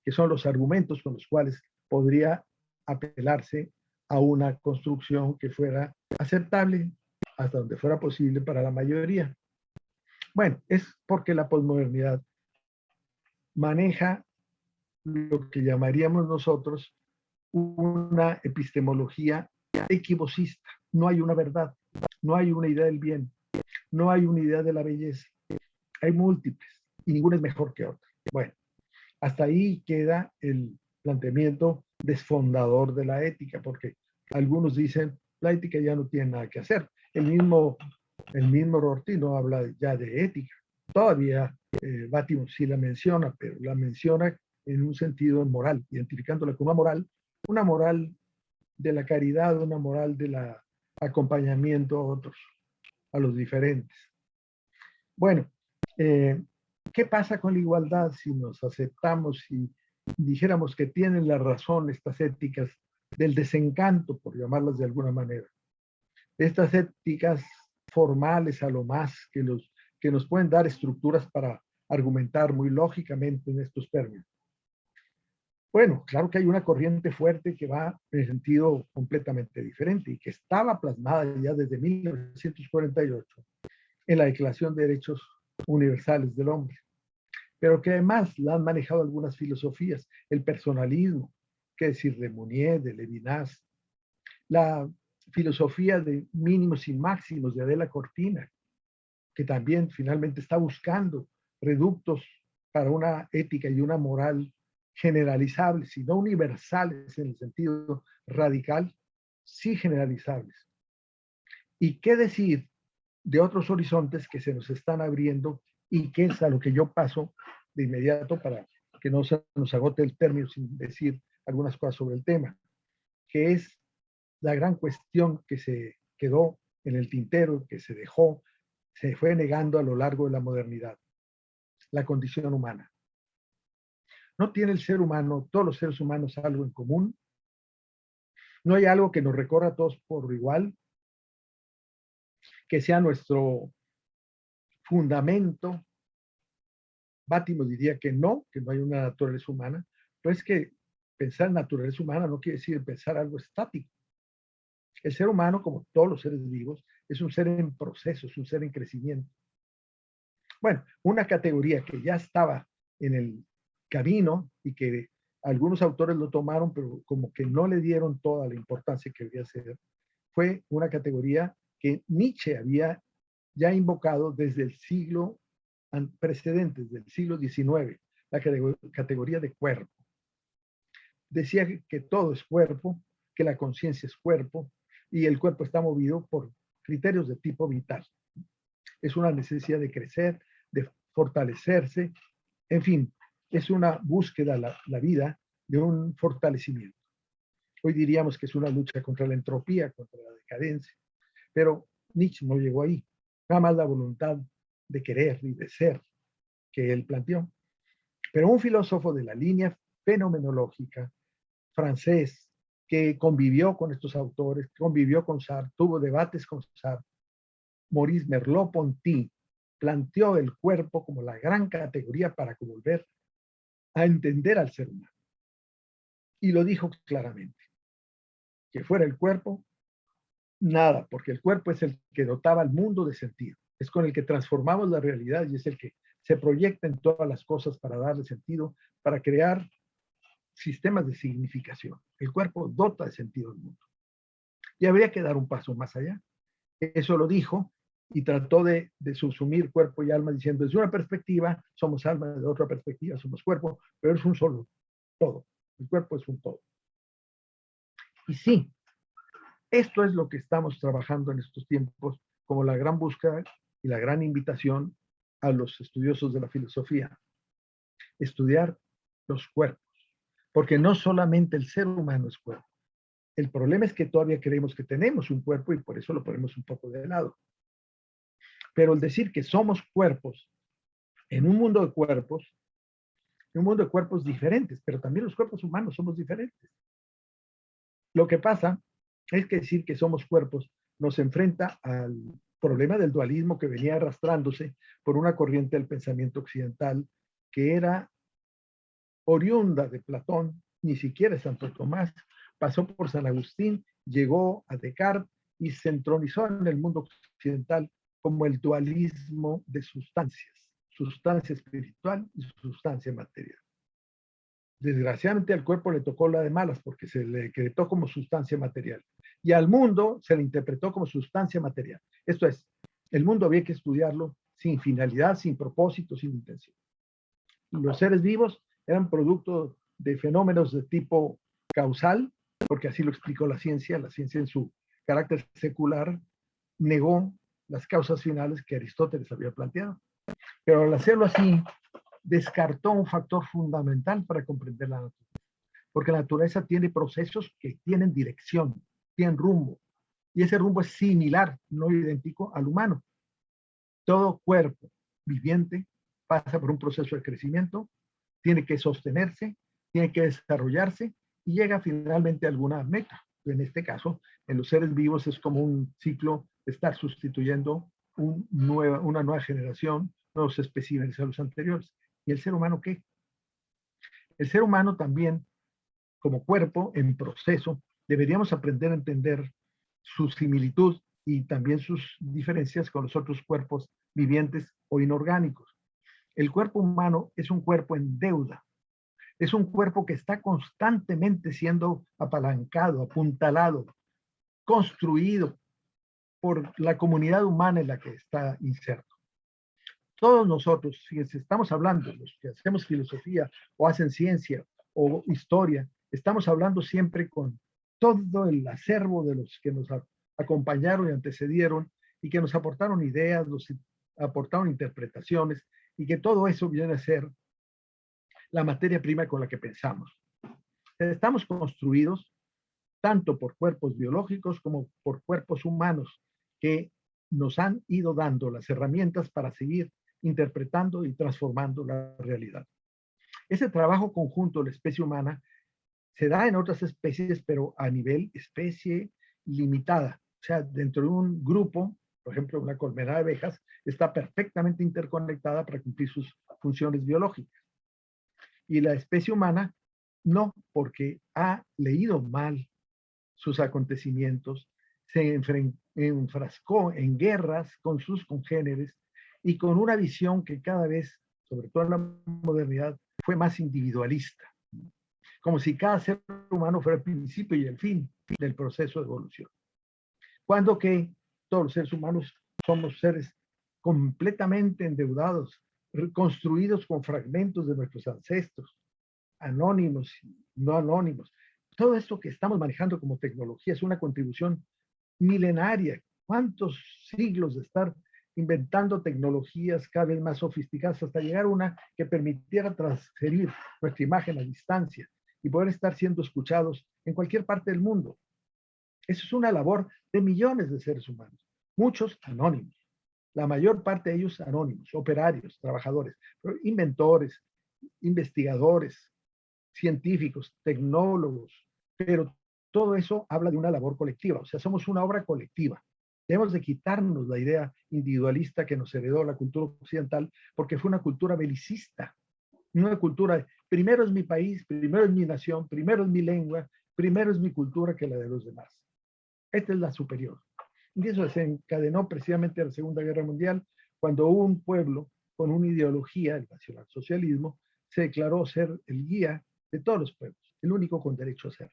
que son los argumentos con los cuales podría apelarse a una construcción que fuera aceptable hasta donde fuera posible para la mayoría. Bueno, es porque la posmodernidad maneja lo que llamaríamos nosotros una epistemología equivocista. No hay una verdad, no hay una idea del bien, no hay una idea de la belleza. Hay múltiples y ninguna es mejor que otra. Bueno, hasta ahí queda el planteamiento desfondador de la ética, porque algunos dicen la ética ya no tiene nada que hacer. El mismo Rorty no habla ya de ética. Todavía Batim sí la menciona, pero la menciona en un sentido moral, identificándola con una moral de la caridad, una moral del acompañamiento a otros, a los diferentes. Bueno, ¿qué pasa con la igualdad si nos aceptamos y dijéramos que tienen la razón estas éticas del desencanto, por llamarlas de alguna manera? Estas éticas formales a lo más que nos pueden dar estructuras para argumentar muy lógicamente en estos términos. Bueno, claro que hay una corriente fuerte que va en sentido completamente diferente y que estaba plasmada ya desde 1948 en la Declaración de Derechos Universales del Hombre, pero que además la han manejado algunas filosofías, el personalismo, qué decir de Mounier, de Levinas, la filosofía de mínimos y máximos de Adela Cortina, que también finalmente está buscando reductos para una ética y una moral generalizables, y no universales en el sentido radical, sí generalizables. ¿Y qué decir de otros horizontes que se nos están abriendo y que es a lo que yo paso de inmediato para que no se nos agote el término sin decir algunas cosas sobre el tema, que es la gran cuestión que se quedó en el tintero, que se dejó, se fue negando a lo largo de la modernidad, la condición humana. ¿No tiene el ser humano, todos los seres humanos, algo en común? ¿No hay algo que nos recorra a todos por igual? Que sea nuestro fundamento. Bátimo diría que no hay una naturaleza humana, pero es que pensar en naturaleza humana no quiere decir pensar algo estático. El ser humano, como todos los seres vivos, es un ser en proceso, es un ser en crecimiento. Bueno, una categoría que ya estaba en el camino y que algunos autores lo tomaron, pero como que no le dieron toda la importancia que debía ser, fue una categoría que Nietzsche había ya invocado desde el siglo precedente, desde el siglo XIX, la categoría de cuerpo. decía que todo es cuerpo, que la conciencia es cuerpo y el cuerpo está movido por criterios de tipo vital. Es una necesidad de crecer, de fortalecerse, en fin, es una búsqueda la vida de un fortalecimiento. Hoy diríamos que es una lucha contra la entropía, contra la decadencia, pero Nietzsche no llegó ahí, nada más la voluntad de querer y de ser que él planteó. Pero un filósofo de la línea fenomenológica francés que convivió con estos autores, convivió con Sartre, tuvo debates con Sartre, Maurice Merleau-Ponty, planteó el cuerpo como la gran categoría para volver a entender al ser humano. Y lo dijo claramente, que fuera el cuerpo, nada, porque el cuerpo es el que dotaba al mundo de sentido, es con el que transformamos la realidad y es el que se proyecta en todas las cosas para darle sentido, para crear sistemas de significación. El cuerpo dota de sentido al mundo. Y habría que dar un paso más allá. Eso lo dijo y trató de subsumir cuerpo y alma diciendo, desde una perspectiva somos alma, de otra perspectiva somos cuerpo, pero es un solo todo. El cuerpo es un todo. Y sí, esto es lo que estamos trabajando en estos tiempos como la gran búsqueda y la gran invitación a los estudiosos de la filosofía. Estudiar los cuerpos, porque no solamente el ser humano es cuerpo. El problema es que todavía creemos que tenemos un cuerpo y por eso lo ponemos un poco de lado. Pero el decir que somos cuerpos en un mundo de cuerpos diferentes, pero también los cuerpos humanos somos diferentes. Lo que pasa es que decir que somos cuerpos nos enfrenta al problema del dualismo que venía arrastrándose por una corriente del pensamiento occidental que era oriunda de Platón, ni siquiera de Santo Tomás, pasó por San Agustín, llegó a Descartes y se entronizó en el mundo occidental como el dualismo de sustancias, sustancia espiritual y sustancia material. Desgraciadamente al cuerpo le tocó la de malas porque se le decretó como sustancia material y al mundo se le interpretó como sustancia material. Esto es, el mundo había que estudiarlo sin finalidad, sin propósito, sin intención. Los seres vivos eran producto de fenómenos de tipo causal, porque así lo explicó la ciencia en su carácter secular negó las causas finales que Aristóteles había planteado. Pero al hacerlo así, descartó un factor fundamental para comprender la naturaleza, porque la naturaleza tiene procesos que tienen dirección, tienen rumbo, y ese rumbo es similar, no idéntico al humano. Todo cuerpo viviente pasa por un proceso de crecimiento, tiene que sostenerse, tiene que desarrollarse y llega finalmente a alguna meta. En este caso, en los seres vivos es como un ciclo de estar sustituyendo una nueva generación, nuevos especímenes a los anteriores. ¿Y el ser humano qué? El ser humano también, como cuerpo en proceso, deberíamos aprender a entender su similitud y también sus diferencias con los otros cuerpos vivientes o inorgánicos. El cuerpo humano es un cuerpo en deuda. Es un cuerpo que está constantemente siendo apalancado, apuntalado, construido por la comunidad humana en la que está inserto. Todos nosotros, si estamos hablando, los que hacemos filosofía o hacen ciencia o historia, estamos hablando siempre con todo el acervo de los que nos acompañaron y antecedieron y que nos aportaron ideas, nos aportaron interpretaciones y que todo eso viene a ser la materia prima con la que pensamos. Estamos construidos tanto por cuerpos biológicos como por cuerpos humanos que nos han ido dando las herramientas para seguir interpretando y transformando la realidad. Ese trabajo conjunto de la especie humana se da en otras especies, pero a nivel especie limitada. O sea, dentro de un grupo, por ejemplo, una colmena de abejas, está perfectamente interconectada para cumplir sus funciones biológicas. Y la especie humana no, porque ha leído mal sus acontecimientos, se enfrascó en guerras con sus congéneres y con una visión que cada vez, sobre todo en la modernidad, fue más individualista, como si cada ser humano fuera el principio y el fin del proceso de evolución. Cuando que todos los seres humanos somos seres completamente endeudados, construidos con fragmentos de nuestros ancestros, anónimos no anónimos. Todo esto que estamos manejando como tecnología es una contribución milenaria. ¿Cuántos siglos de estar inventando tecnologías cada vez más sofisticadas hasta llegar a una que permitiera transferir nuestra imagen a distancia y poder estar siendo escuchados en cualquier parte del mundo? Eso es una labor de millones de seres humanos, muchos anónimos, la mayor parte de ellos anónimos, operarios, trabajadores, pero inventores, investigadores, científicos, tecnólogos, pero todo eso habla de una labor colectiva, o sea, somos una obra colectiva. Debemos de quitarnos la idea individualista que nos heredó la cultura occidental, porque fue una cultura belicista, una cultura de primero es mi país, primero es mi nación, primero es mi lengua, primero es mi cultura que la de los demás. Esta es la superior. Y eso se encadenó precisamente en la Segunda Guerra Mundial, cuando un pueblo con una ideología, el nacionalsocialismo, se declaró ser el guía de todos los pueblos, el único con derecho a ser.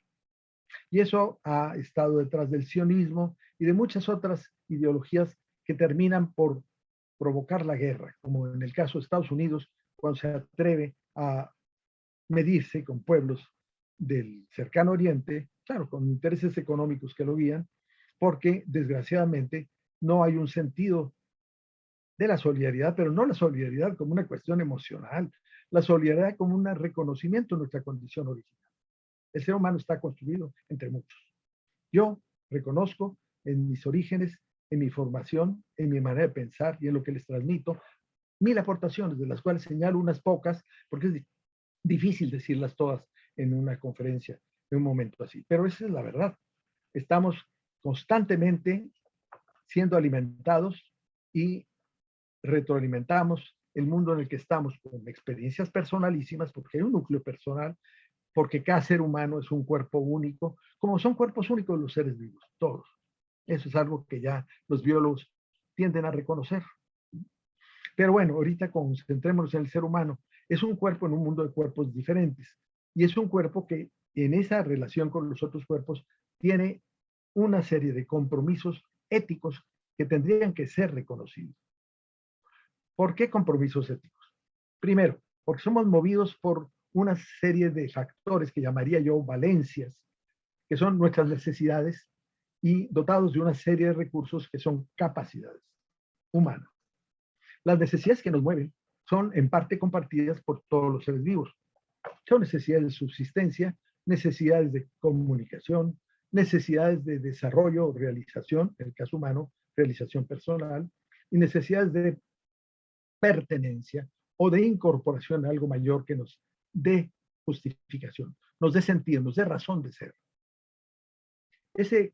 Y eso ha estado detrás del sionismo y de muchas otras ideologías que terminan por provocar la guerra, como en el caso de Estados Unidos, cuando se atreve a medirse con pueblos del cercano oriente, claro, con intereses económicos que lo guían, porque desgraciadamente no hay un sentido de la solidaridad, pero no la solidaridad como una cuestión emocional, la solidaridad como un reconocimiento de nuestra condición original. El ser humano está construido entre muchos. Yo reconozco en mis orígenes, en mi formación, en mi manera de pensar y en lo que les transmito, 1000 aportaciones, de las cuales señalo unas pocas, porque es difícil decirlas todas en una conferencia, en un momento así. Pero esa es la verdad. Estamos constantemente siendo alimentados y retroalimentamos el mundo en el que estamos con experiencias personalísimas, porque hay un núcleo personal, porque cada ser humano es un cuerpo único, como son cuerpos únicos los seres vivos, todos. Eso es algo que ya los biólogos tienden a reconocer. Pero bueno, ahorita concentrémonos en el ser humano. Es un cuerpo en un mundo de cuerpos diferentes. Y es un cuerpo que en esa relación con los otros cuerpos tiene una serie de compromisos éticos que tendrían que ser reconocidos. ¿Por qué compromisos éticos? Primero, porque somos movidos por una serie de factores que llamaría yo valencias, que son nuestras necesidades y dotados de una serie de recursos que son capacidades humanas. Las necesidades que nos mueven son en parte compartidas por todos los seres vivos. Son necesidades de subsistencia, necesidades de comunicación, necesidades de desarrollo o realización, en el caso humano, realización personal, y necesidades de pertenencia o de incorporación a algo mayor que nos dé justificación, nos dé sentido, nos dé razón de ser. Ese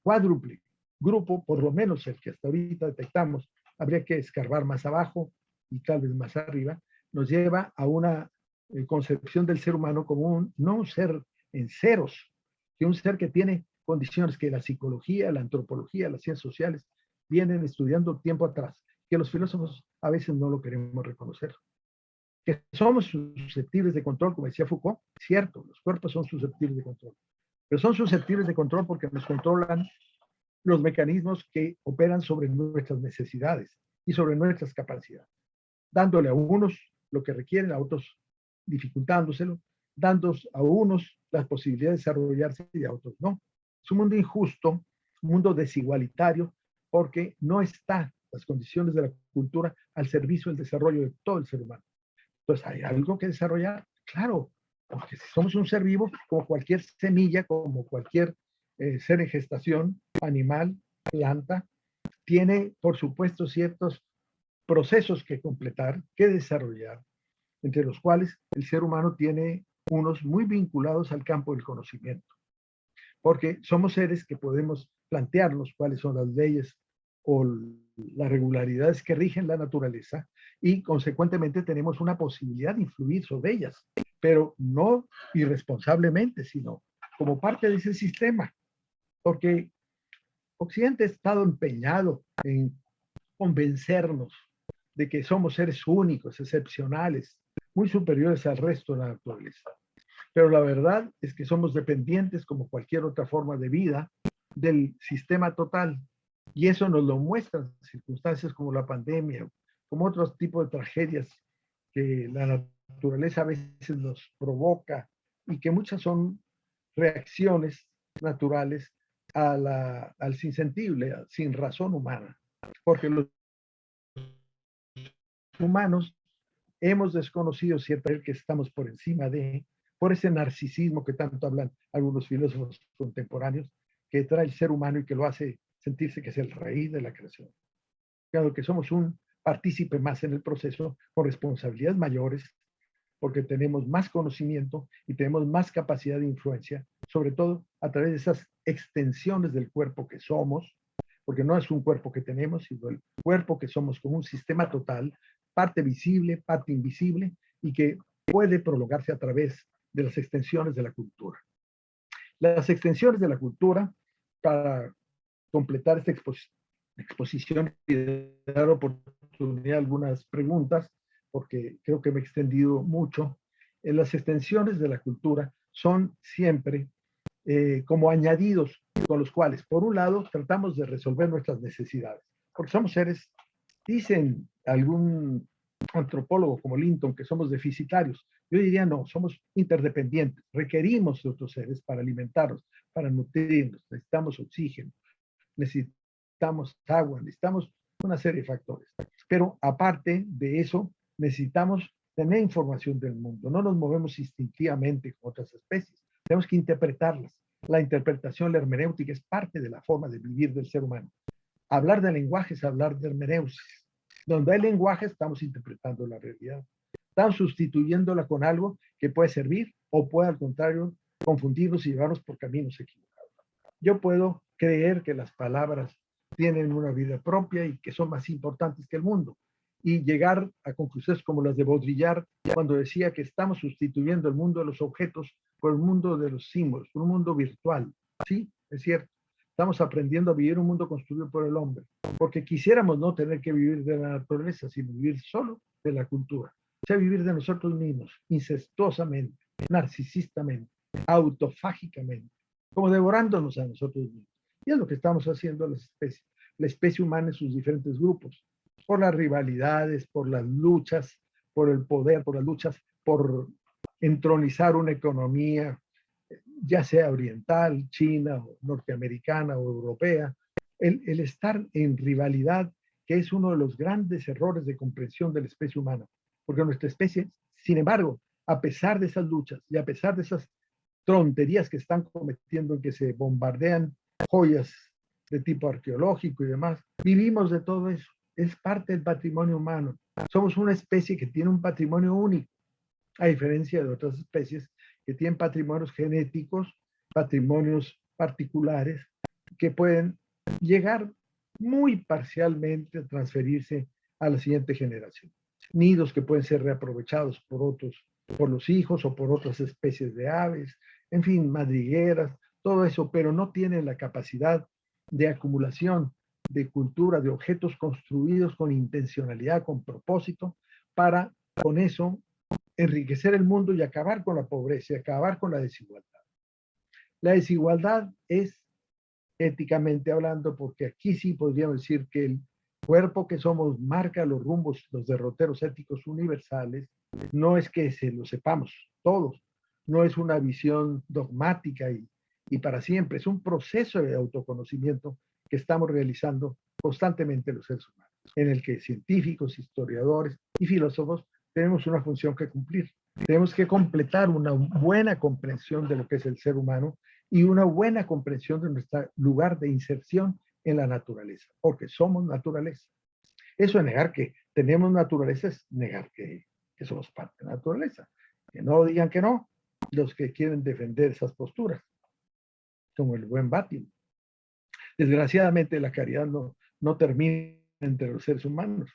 cuádruple grupo, por lo menos el que hasta ahorita detectamos, habría que escarbar más abajo y tal vez más arriba, nos lleva a una concepción del ser humano como no un ser en ceros, que un ser que tiene condiciones que la psicología, la antropología, las ciencias sociales vienen estudiando tiempo atrás, que los filósofos a veces no lo queremos reconocer. Que somos susceptibles de control, como decía Foucault, cierto, los cuerpos son susceptibles de control, pero son susceptibles de control porque nos controlan los mecanismos que operan sobre nuestras necesidades y sobre nuestras capacidades, dándole a unos lo que requieren, a otros dificultándoselo, dando a unos las posibilidades de desarrollarse y a otros no. Es un mundo injusto, un mundo desigualitario, porque no está las condiciones de la cultura al servicio del desarrollo de todo el ser humano. Entonces, ¿hay algo que desarrollar? Claro, porque si somos un ser vivo, como cualquier semilla, como cualquier ser en gestación, animal, planta, tiene, por supuesto, ciertos procesos que completar, que desarrollar, entre los cuales el ser humano tiene unos muy vinculados al campo del conocimiento, porque somos seres que podemos plantearnos cuáles son las leyes o las regularidades que rigen la naturaleza y consecuentemente tenemos una posibilidad de influir sobre ellas, pero no irresponsablemente, sino como parte de ese sistema, porque Occidente ha estado empeñado en convencernos de que somos seres únicos, excepcionales, muy superiores al resto de la naturaleza. Pero la verdad es que somos dependientes, como cualquier otra forma de vida, del sistema total. Y eso nos lo muestran circunstancias como la pandemia, como otros tipos de tragedias que la naturaleza a veces nos provoca y que muchas son reacciones naturales al sinsentible, sin razón humana, porque los humanos hemos desconocido ciertamente que estamos por encima por ese narcisismo que tanto hablan algunos filósofos contemporáneos, que trae el ser humano y que lo hace sentirse que es el rey de la creación. Claro que somos un partícipe más en el proceso, con responsabilidades mayores, porque tenemos más conocimiento y tenemos más capacidad de influencia, sobre todo a través de esas extensiones del cuerpo que somos, porque no es un cuerpo que tenemos, sino el cuerpo que somos como un sistema total, parte visible, parte invisible, y que puede prolongarse a través de las extensiones de la cultura. Las extensiones de la cultura, para completar esta exposición y dar oportunidad a algunas preguntas, porque creo que me he extendido mucho, las extensiones de la cultura son siempre como añadidos con los cuales, por un lado, tratamos de resolver nuestras necesidades, porque somos seres, dicen algún antropólogo como Linton, que somos deficitarios. Yo diría no, somos interdependientes, requerimos de otros seres para alimentarnos, para nutrirnos, necesitamos oxígeno, necesitamos agua, necesitamos una serie de factores. Pero aparte de eso, necesitamos tener información del mundo. No nos movemos instintivamente con otras especies. Tenemos que interpretarlas. La interpretación, la hermenéutica es parte de la forma de vivir del ser humano. Hablar de lenguaje es hablar de hermenéutica. Donde hay lenguaje estamos interpretando la realidad. Estamos sustituyéndola con algo que puede servir o puede al contrario confundirnos y llevarnos por caminos equivocados. Yo puedo creer que las palabras tienen una vida propia y que son más importantes que el mundo. Y llegar a conclusiones como las de Baudrillard, cuando decía que estamos sustituyendo el mundo de los objetos por el mundo de los símbolos, por un mundo virtual. Sí, es cierto. Estamos aprendiendo a vivir un mundo construido por el hombre, porque quisiéramos no tener que vivir de la naturaleza, sino vivir solo de la cultura. O sea, vivir de nosotros mismos, incestuosamente, narcisistamente, autofágicamente, como devorándonos a nosotros mismos. Y es lo que estamos haciendo las especies, la especie humana en sus diferentes grupos, por las rivalidades, por las luchas, por el poder, por las luchas, por entronizar una economía, ya sea oriental, china, o norteamericana o europea, el estar en rivalidad, que es uno de los grandes errores de comprensión de la especie humana, porque nuestra especie, sin embargo, a pesar de esas luchas y a pesar de esas tonterías que están cometiendo en que se bombardean joyas de tipo arqueológico y demás, vivimos de todo eso, es parte del patrimonio humano. Somos una especie que tiene un patrimonio único, a diferencia de otras especies que tienen patrimonios genéticos, patrimonios particulares, que pueden llegar muy parcialmente a transferirse a la siguiente generación. Nidos que pueden ser reaprovechados por otros, por los hijos o por otras especies de aves, en fin, madrigueras, todo eso, pero no tienen la capacidad de acumulación de cultura, de objetos construidos con intencionalidad, con propósito, para con eso enriquecer el mundo y acabar con la pobreza y acabar con la desigualdad. La desigualdad es éticamente hablando, porque aquí sí podríamos decir que el cuerpo que somos marca los rumbos, los derroteros éticos universales. No es que se lo sepamos todos, no es una visión dogmática y para siempre, es un proceso de autoconocimiento que estamos realizando constantemente los seres humanos, en el que científicos, historiadores y filósofos tenemos una función que cumplir. Tenemos que completar una buena comprensión de lo que es el ser humano y una buena comprensión de nuestro lugar de inserción en la naturaleza, porque somos naturaleza. Eso de negar que tenemos naturaleza es negar que somos parte de la naturaleza. Que no digan que no los que quieren defender esas posturas, como el buen Bátimo. Desgraciadamente la caridad no termina entre los seres humanos.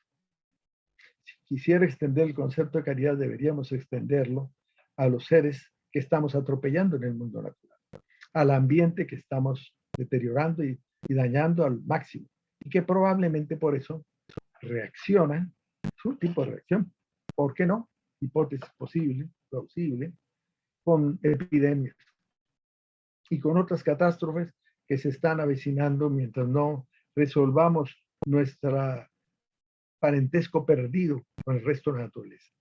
Si quisiera extender el concepto de caridad, deberíamos extenderlo a los seres que estamos atropellando en el mundo natural, al ambiente que estamos deteriorando y dañando al máximo, y que probablemente por eso reaccionan, su tipo de reacción, ¿por qué no? Hipótesis posible, plausible, con epidemias y con otras catástrofes que se están avecinando mientras no resolvamos nuestro parentesco perdido con el resto de la naturaleza.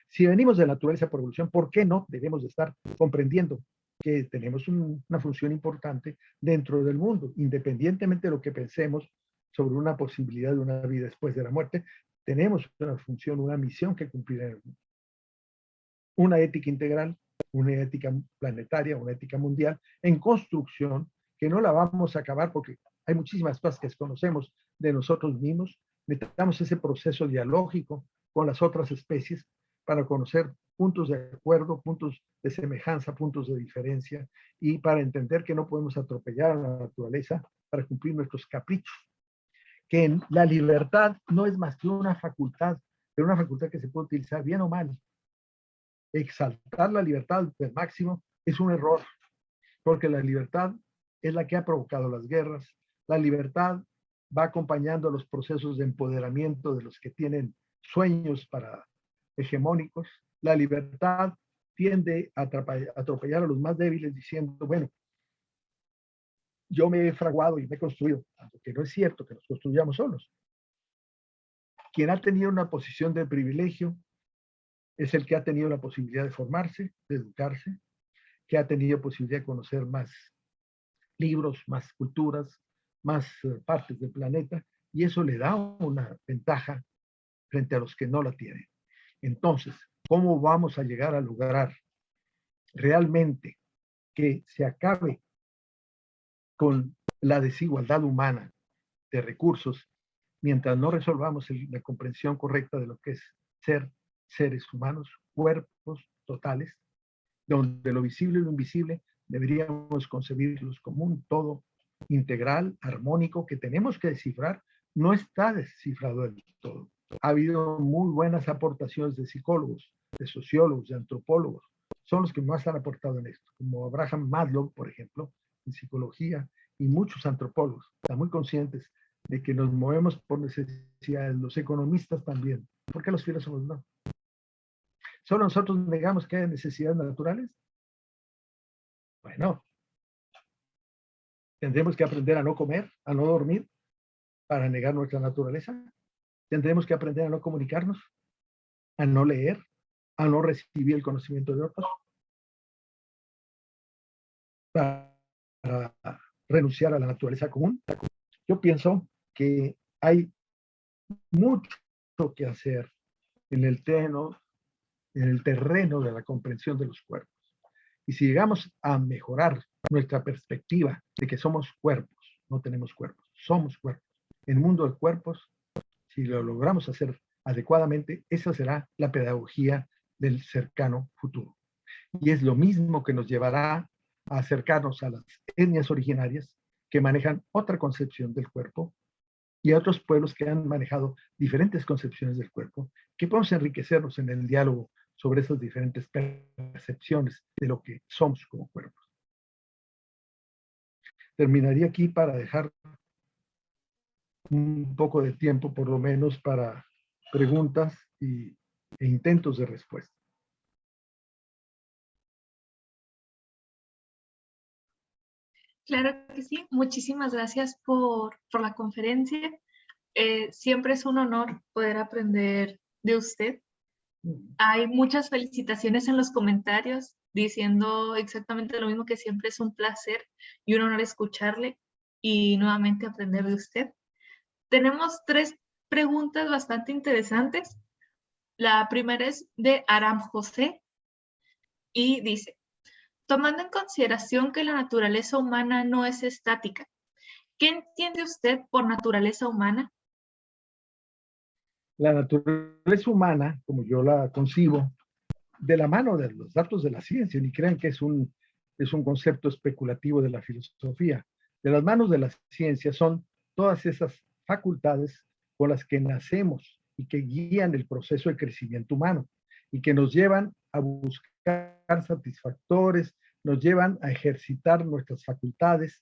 Si venimos de la naturaleza por evolución, ¿por qué no debemos de estar comprendiendo que tenemos una función importante dentro del mundo, independientemente de lo que pensemos sobre una posibilidad de una vida después de la muerte? Tenemos una función, una misión que cumplir en el mundo. Una ética integral, una ética planetaria, una ética mundial en construcción, que no la vamos a acabar porque hay muchísimas cosas que desconocemos de nosotros mismos. Necesitamos ese proceso dialógico con las otras especies para conocer puntos de acuerdo, puntos de semejanza, puntos de diferencia, y para entender que no podemos atropellar a la naturaleza para cumplir nuestros caprichos. Que la libertad no es más que una facultad, pero una facultad que se puede utilizar bien o mal. Exaltar la libertad del máximo es un error, porque la libertad es la que ha provocado las guerras. La libertad va acompañando los procesos de empoderamiento de los que tienen sueños para hegemónicos. La libertad tiende a atropellar a los más débiles diciendo, bueno, yo me he fraguado y me he construido, aunque no es cierto que nos construyamos solos. Quien ha tenido una posición de privilegio es el que ha tenido la posibilidad de formarse, de educarse, que ha tenido posibilidad de conocer más libros, más culturas, más partes del planeta, y eso le da una ventaja frente a los que no la tienen. Entonces, ¿cómo vamos a llegar a lograr realmente que se acabe con la desigualdad humana de recursos mientras no resolvamos la comprensión correcta de lo que es ser seres humanos, cuerpos totales, donde lo visible y lo invisible deberíamos concebirlos como un todo integral, armónico, que tenemos que descifrar? No está descifrado del todo. Ha habido muy buenas aportaciones de psicólogos, de sociólogos, de antropólogos. Son los que más han aportado en esto, como Abraham Maslow, por ejemplo, en psicología, y muchos antropólogos están muy conscientes de que nos movemos por necesidades, los economistas también. ¿Por qué los filósofos no? ¿Solo nosotros negamos que hay necesidades naturales? Bueno, tendremos que aprender a no comer, a no dormir, para negar nuestra naturaleza. Tendremos que aprender a no comunicarnos, a no leer, a no recibir el conocimiento de otros, para renunciar a la naturaleza común. Yo pienso que hay mucho que hacer en el terreno de la comprensión de los cuerpos. Y si llegamos a mejorar nuestra perspectiva de que somos cuerpos, no tenemos cuerpos, somos cuerpos. En el mundo de cuerpos, si lo logramos hacer adecuadamente, esa será la pedagogía del cercano futuro. Y es lo mismo que nos llevará a acercarnos a las etnias originarias que manejan otra concepción del cuerpo, y a otros pueblos que han manejado diferentes concepciones del cuerpo, que podemos enriquecernos en el diálogo sobre esas diferentes percepciones de lo que somos como cuerpos. Terminaría aquí para dejar un poco de tiempo, por lo menos, para preguntas e intentos de respuesta. Claro que sí. Muchísimas gracias por la conferencia. Siempre es un honor poder aprender de usted. Hay muchas felicitaciones en los comentarios diciendo exactamente lo mismo, que siempre es un placer y un honor escucharle y nuevamente aprender de usted. Tenemos 3 preguntas bastante interesantes. La primera es de Aram José y dice: tomando en consideración que la naturaleza humana no es estática, ¿qué entiende usted por naturaleza humana? La naturaleza humana, como yo la concibo, de la mano de los datos de la ciencia, ni crean que es un concepto especulativo de la filosofía. De las manos de la ciencia son todas esas facultades con las que nacemos y que guían el proceso de crecimiento humano y que nos llevan a buscar satisfactores, nos llevan a ejercitar nuestras facultades,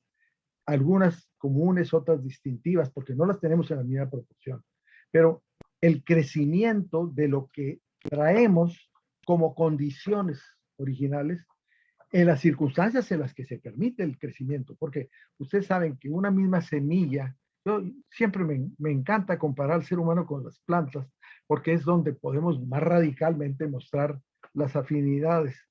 algunas comunes, otras distintivas, porque no las tenemos en la misma proporción. Pero el crecimiento de lo que traemos como condiciones originales en las circunstancias en las que se permite el crecimiento, porque ustedes saben que una misma semilla Yo siempre me encanta comparar al ser humano con las plantas, porque es donde podemos más radicalmente mostrar las afinidades.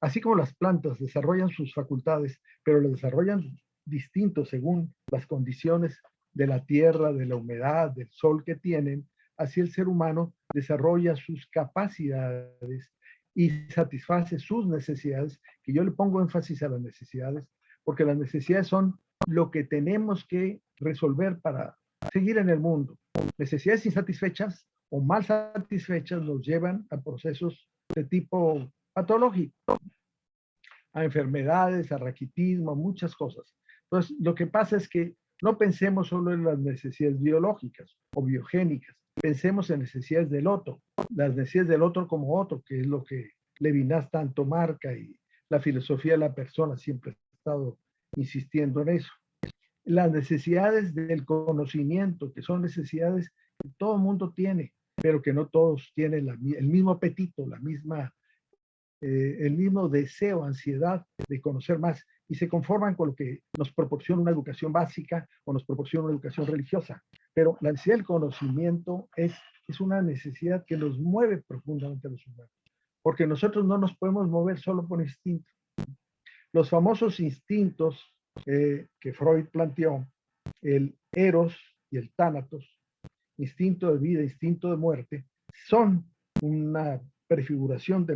Así como las plantas desarrollan sus facultades, pero las desarrollan distintos según las condiciones de la tierra, de la humedad, del sol que tienen, así el ser humano desarrolla sus capacidades y satisface sus necesidades, que yo le pongo énfasis a las necesidades, porque las necesidades son lo que tenemos que resolver para seguir en el mundo. Necesidades insatisfechas o mal satisfechas nos llevan a procesos de tipo patológico, a enfermedades, a raquitismo, a muchas cosas. Entonces, lo que pasa es que no pensemos solo en las necesidades biológicas o biogénicas, pensemos en necesidades del otro, las necesidades del otro como otro, que es lo que Levinas tanto marca y la filosofía de la persona siempre ha estado insistiendo en eso. Las necesidades del conocimiento, que son necesidades que todo el mundo tiene, pero que no todos tienen el mismo apetito, el mismo deseo, ansiedad de conocer más, y se conforman con lo que nos proporciona una educación básica o nos proporciona una educación religiosa. Pero la necesidad del conocimiento es una necesidad que nos mueve profundamente a los humanos, porque nosotros no nos podemos mover solo por instinto. Los famosos instintos que Freud planteó, el eros y el tánatos, instinto de vida, instinto de muerte, son una prefiguración de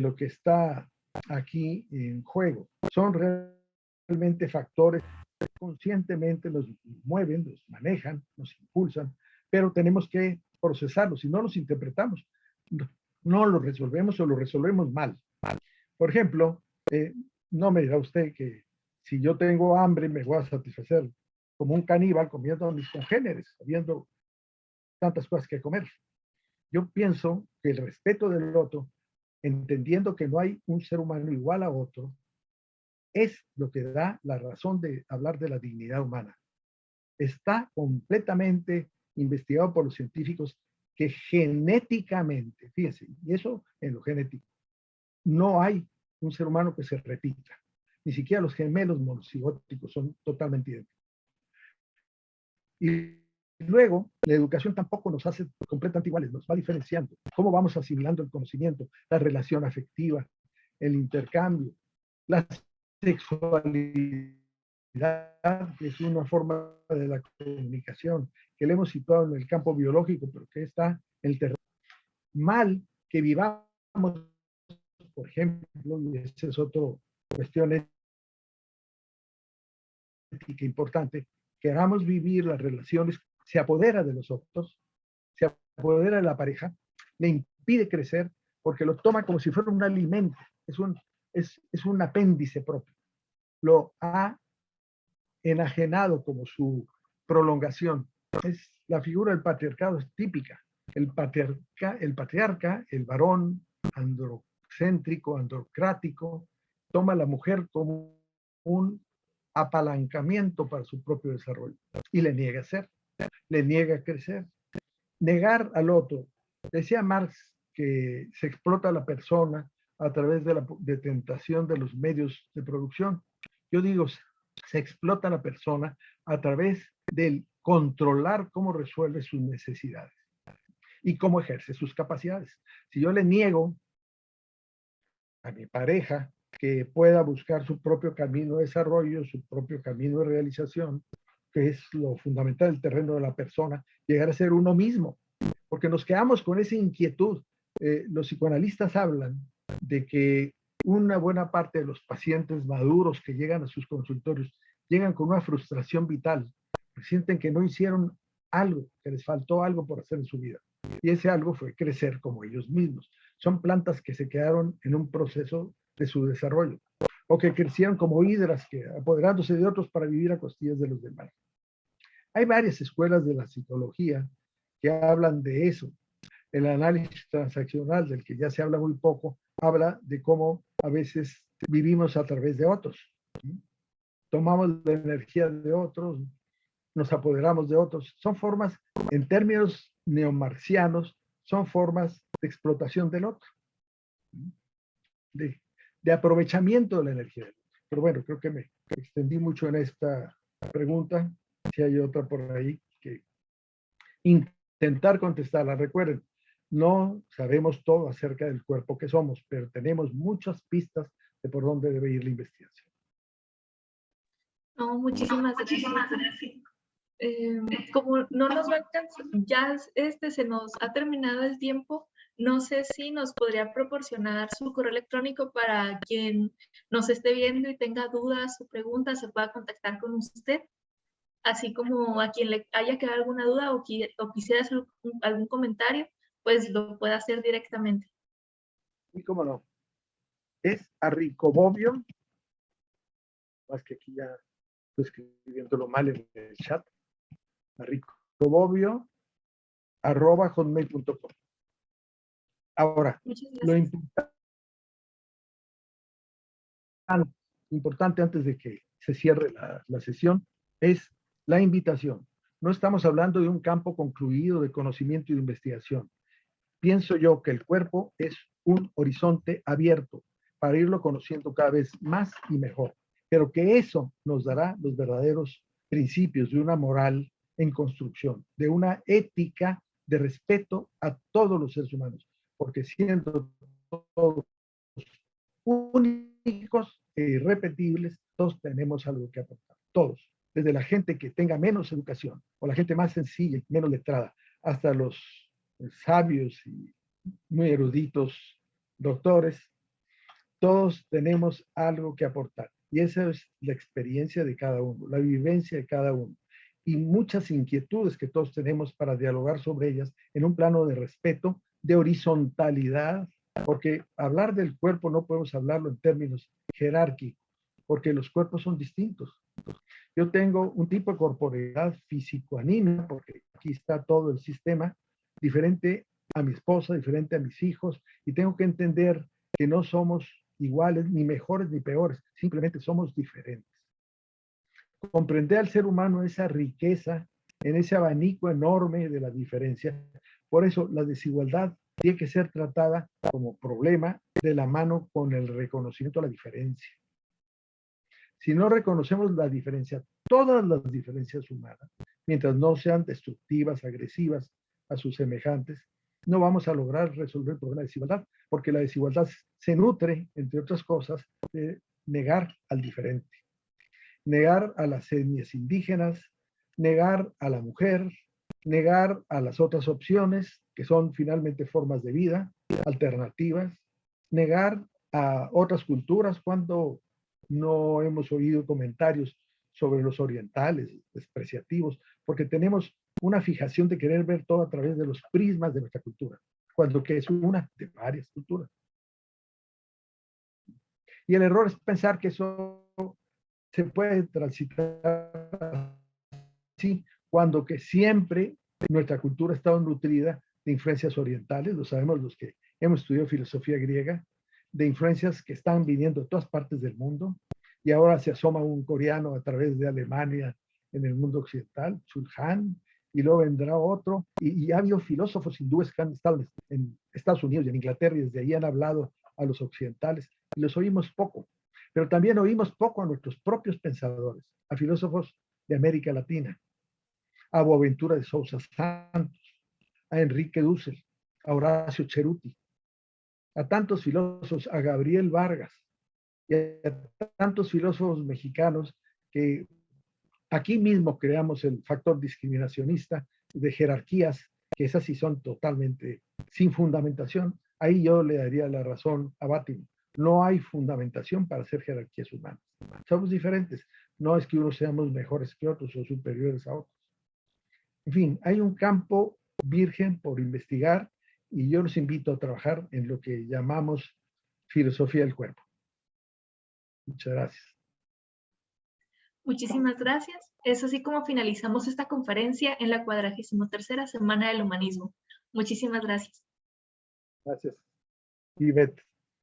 lo que está aquí en juego. Son realmente factores que conscientemente los mueven, los manejan, nos impulsan, pero tenemos que procesarlos. Si no los interpretamos, no los resolvemos o los resolvemos mal. Por ejemplo, no me dirá usted que si yo tengo hambre me voy a satisfacer como un caníbal comiendo a mis congéneres, habiendo tantas cosas que comer. Yo pienso que el respeto del otro, entendiendo que no hay un ser humano igual a otro, es lo que da la razón de hablar de la dignidad humana. Está completamente investigado por los científicos que genéticamente, fíjense, y eso en lo genético, no hay un ser humano que se repita. Ni siquiera los gemelos monocigóticos son totalmente idénticos. Y luego, la educación tampoco nos hace completamente iguales, nos va diferenciando. ¿Cómo vamos asimilando el conocimiento, la relación afectiva, el intercambio, la sexualidad, que es una forma de la comunicación, que le hemos situado en el campo biológico, pero que está en el terreno? Mal que vivamos, por ejemplo, y esa es otra cuestión ética importante, que hagamos vivir las relaciones, se apodera de los otros, se apodera de la pareja, le impide crecer porque lo toma como si fuera un alimento, es un apéndice propio. Lo ha enajenado como su prolongación. Es la figura del patriarcado, es típica. El patriarca, el varón androcéntrico, androcrático, toma a la mujer como un apalancamiento para su propio desarrollo y le niega ser, le niega crecer. Negar al otro. Decía Marx que se explota a la persona a través de la tentación de los medios de producción. Yo digo, se explota a la persona a través del controlar cómo resuelve sus necesidades y cómo ejerce sus capacidades. Si yo le niego a mi pareja que pueda buscar su propio camino de desarrollo, su propio camino de realización, que es lo fundamental del terreno de la persona, llegar a ser uno mismo, porque nos quedamos con esa inquietud. Los psicoanalistas hablan de que una buena parte de los pacientes maduros que llegan a sus consultorios llegan con una frustración vital, sienten que no hicieron algo, que les faltó algo por hacer en su vida. Y ese algo fue crecer como ellos mismos. Son plantas que se quedaron en un proceso de su desarrollo, o que crecieron como hidras, que apoderándose de otros para vivir a costillas de los demás. Hay varias escuelas de la psicología que hablan de eso. El análisis transaccional, del que ya se habla muy poco, habla de cómo a veces vivimos a través de otros. Tomamos la energía de otros, nos apoderamos de otros. Son formas, en términos neomarxianos, son formas de explotación del otro, de aprovechamiento de la energía del otro. Pero bueno, creo que me extendí mucho en esta pregunta. si hay otra por ahí que intentar contestarla. Recuerden, no sabemos todo acerca del cuerpo que somos, pero tenemos muchas pistas de por dónde debe ir la investigación. No, muchísimas gracias. Como no nos va a alcanzar, ya se nos ha terminado el tiempo, no sé si nos podría proporcionar su correo electrónico para quien nos esté viendo y tenga dudas o preguntas, se pueda contactar con usted, así como a quien le haya quedado alguna duda o quisiera hacer algún comentario, pues lo pueda hacer directamente. Y cómo no, es Arricobobio, más que aquí ya estoy escribiéndolo mal en el chat, arricobobio@hotmail.com. Ahora, lo importante antes de que se cierre la sesión es la invitación. No estamos hablando de un campo concluido de conocimiento y de investigación. Pienso yo que el cuerpo es un horizonte abierto para irlo conociendo cada vez más y mejor, pero que eso nos dará los verdaderos principios de una moral en construcción, de una ética de respeto a todos los seres humanos, porque siendo todos únicos e irrepetibles, todos tenemos algo que aportar, todos, desde la gente que tenga menos educación o la gente más sencilla y menos letrada, hasta los sabios y muy eruditos doctores, todos tenemos algo que aportar. Y esa es la experiencia de cada uno, la vivencia de cada uno. Y muchas inquietudes que todos tenemos para dialogar sobre ellas en un plano de respeto, de horizontalidad, porque hablar del cuerpo no podemos hablarlo en términos jerárquicos, porque los cuerpos son distintos. Yo tengo un tipo de corporeidad físico-anímica, porque aquí está todo el sistema, diferente a mi esposa, diferente a mis hijos, y tengo que entender que no somos iguales, ni mejores, ni peores, simplemente somos diferentes. Comprender al ser humano esa riqueza, en ese abanico enorme de la diferencia. Por eso la desigualdad tiene que ser tratada como problema de la mano con el reconocimiento de la diferencia. Si no reconocemos la diferencia, todas las diferencias humanas, mientras no sean destructivas, agresivas a sus semejantes, no vamos a lograr resolver el problema de desigualdad, porque la desigualdad se nutre, entre otras cosas, de negar al diferente, negar a las etnias indígenas, negar a la mujer, negar a las otras opciones, que son finalmente formas de vida, alternativas, negar a otras culturas cuando no hemos oído comentarios sobre los orientales despreciativos, porque tenemos una fijación de querer ver todo a través de los prismas de nuestra cultura, cuando que es una de varias culturas. Y el error es pensar que eso se puede transitar así, cuando que siempre nuestra cultura ha estado nutrida de influencias orientales, lo sabemos los que hemos estudiado filosofía griega, de influencias que están viniendo de todas partes del mundo, y ahora se asoma un coreano a través de Alemania en el mundo occidental, Chulhan, y luego vendrá otro, y ha habido filósofos hindúes que han estado en Estados Unidos y en Inglaterra, y desde ahí han hablado a los occidentales, y los oímos poco, pero también oímos poco a nuestros propios pensadores, a filósofos de América Latina, a Boaventura de Sousa Santos, a Enrique Dussel, a Horacio Ceruti, a tantos filósofos, a Gabriel Vargas, y a tantos filósofos mexicanos que aquí mismo creamos el factor discriminacionista de jerarquías, que esas sí son totalmente sin fundamentación. Ahí yo le daría la razón a Bátimo. No hay fundamentación para hacer jerarquías humanas. Somos diferentes. No es que unos seamos mejores que otros o superiores a otros. En fin, hay un campo virgen por investigar y yo los invito a trabajar en lo que llamamos filosofía del cuerpo. Muchas gracias. Muchísimas gracias. Es así como finalizamos esta conferencia en la 43ª Semana del Humanismo. Muchísimas gracias. Gracias. Ivette.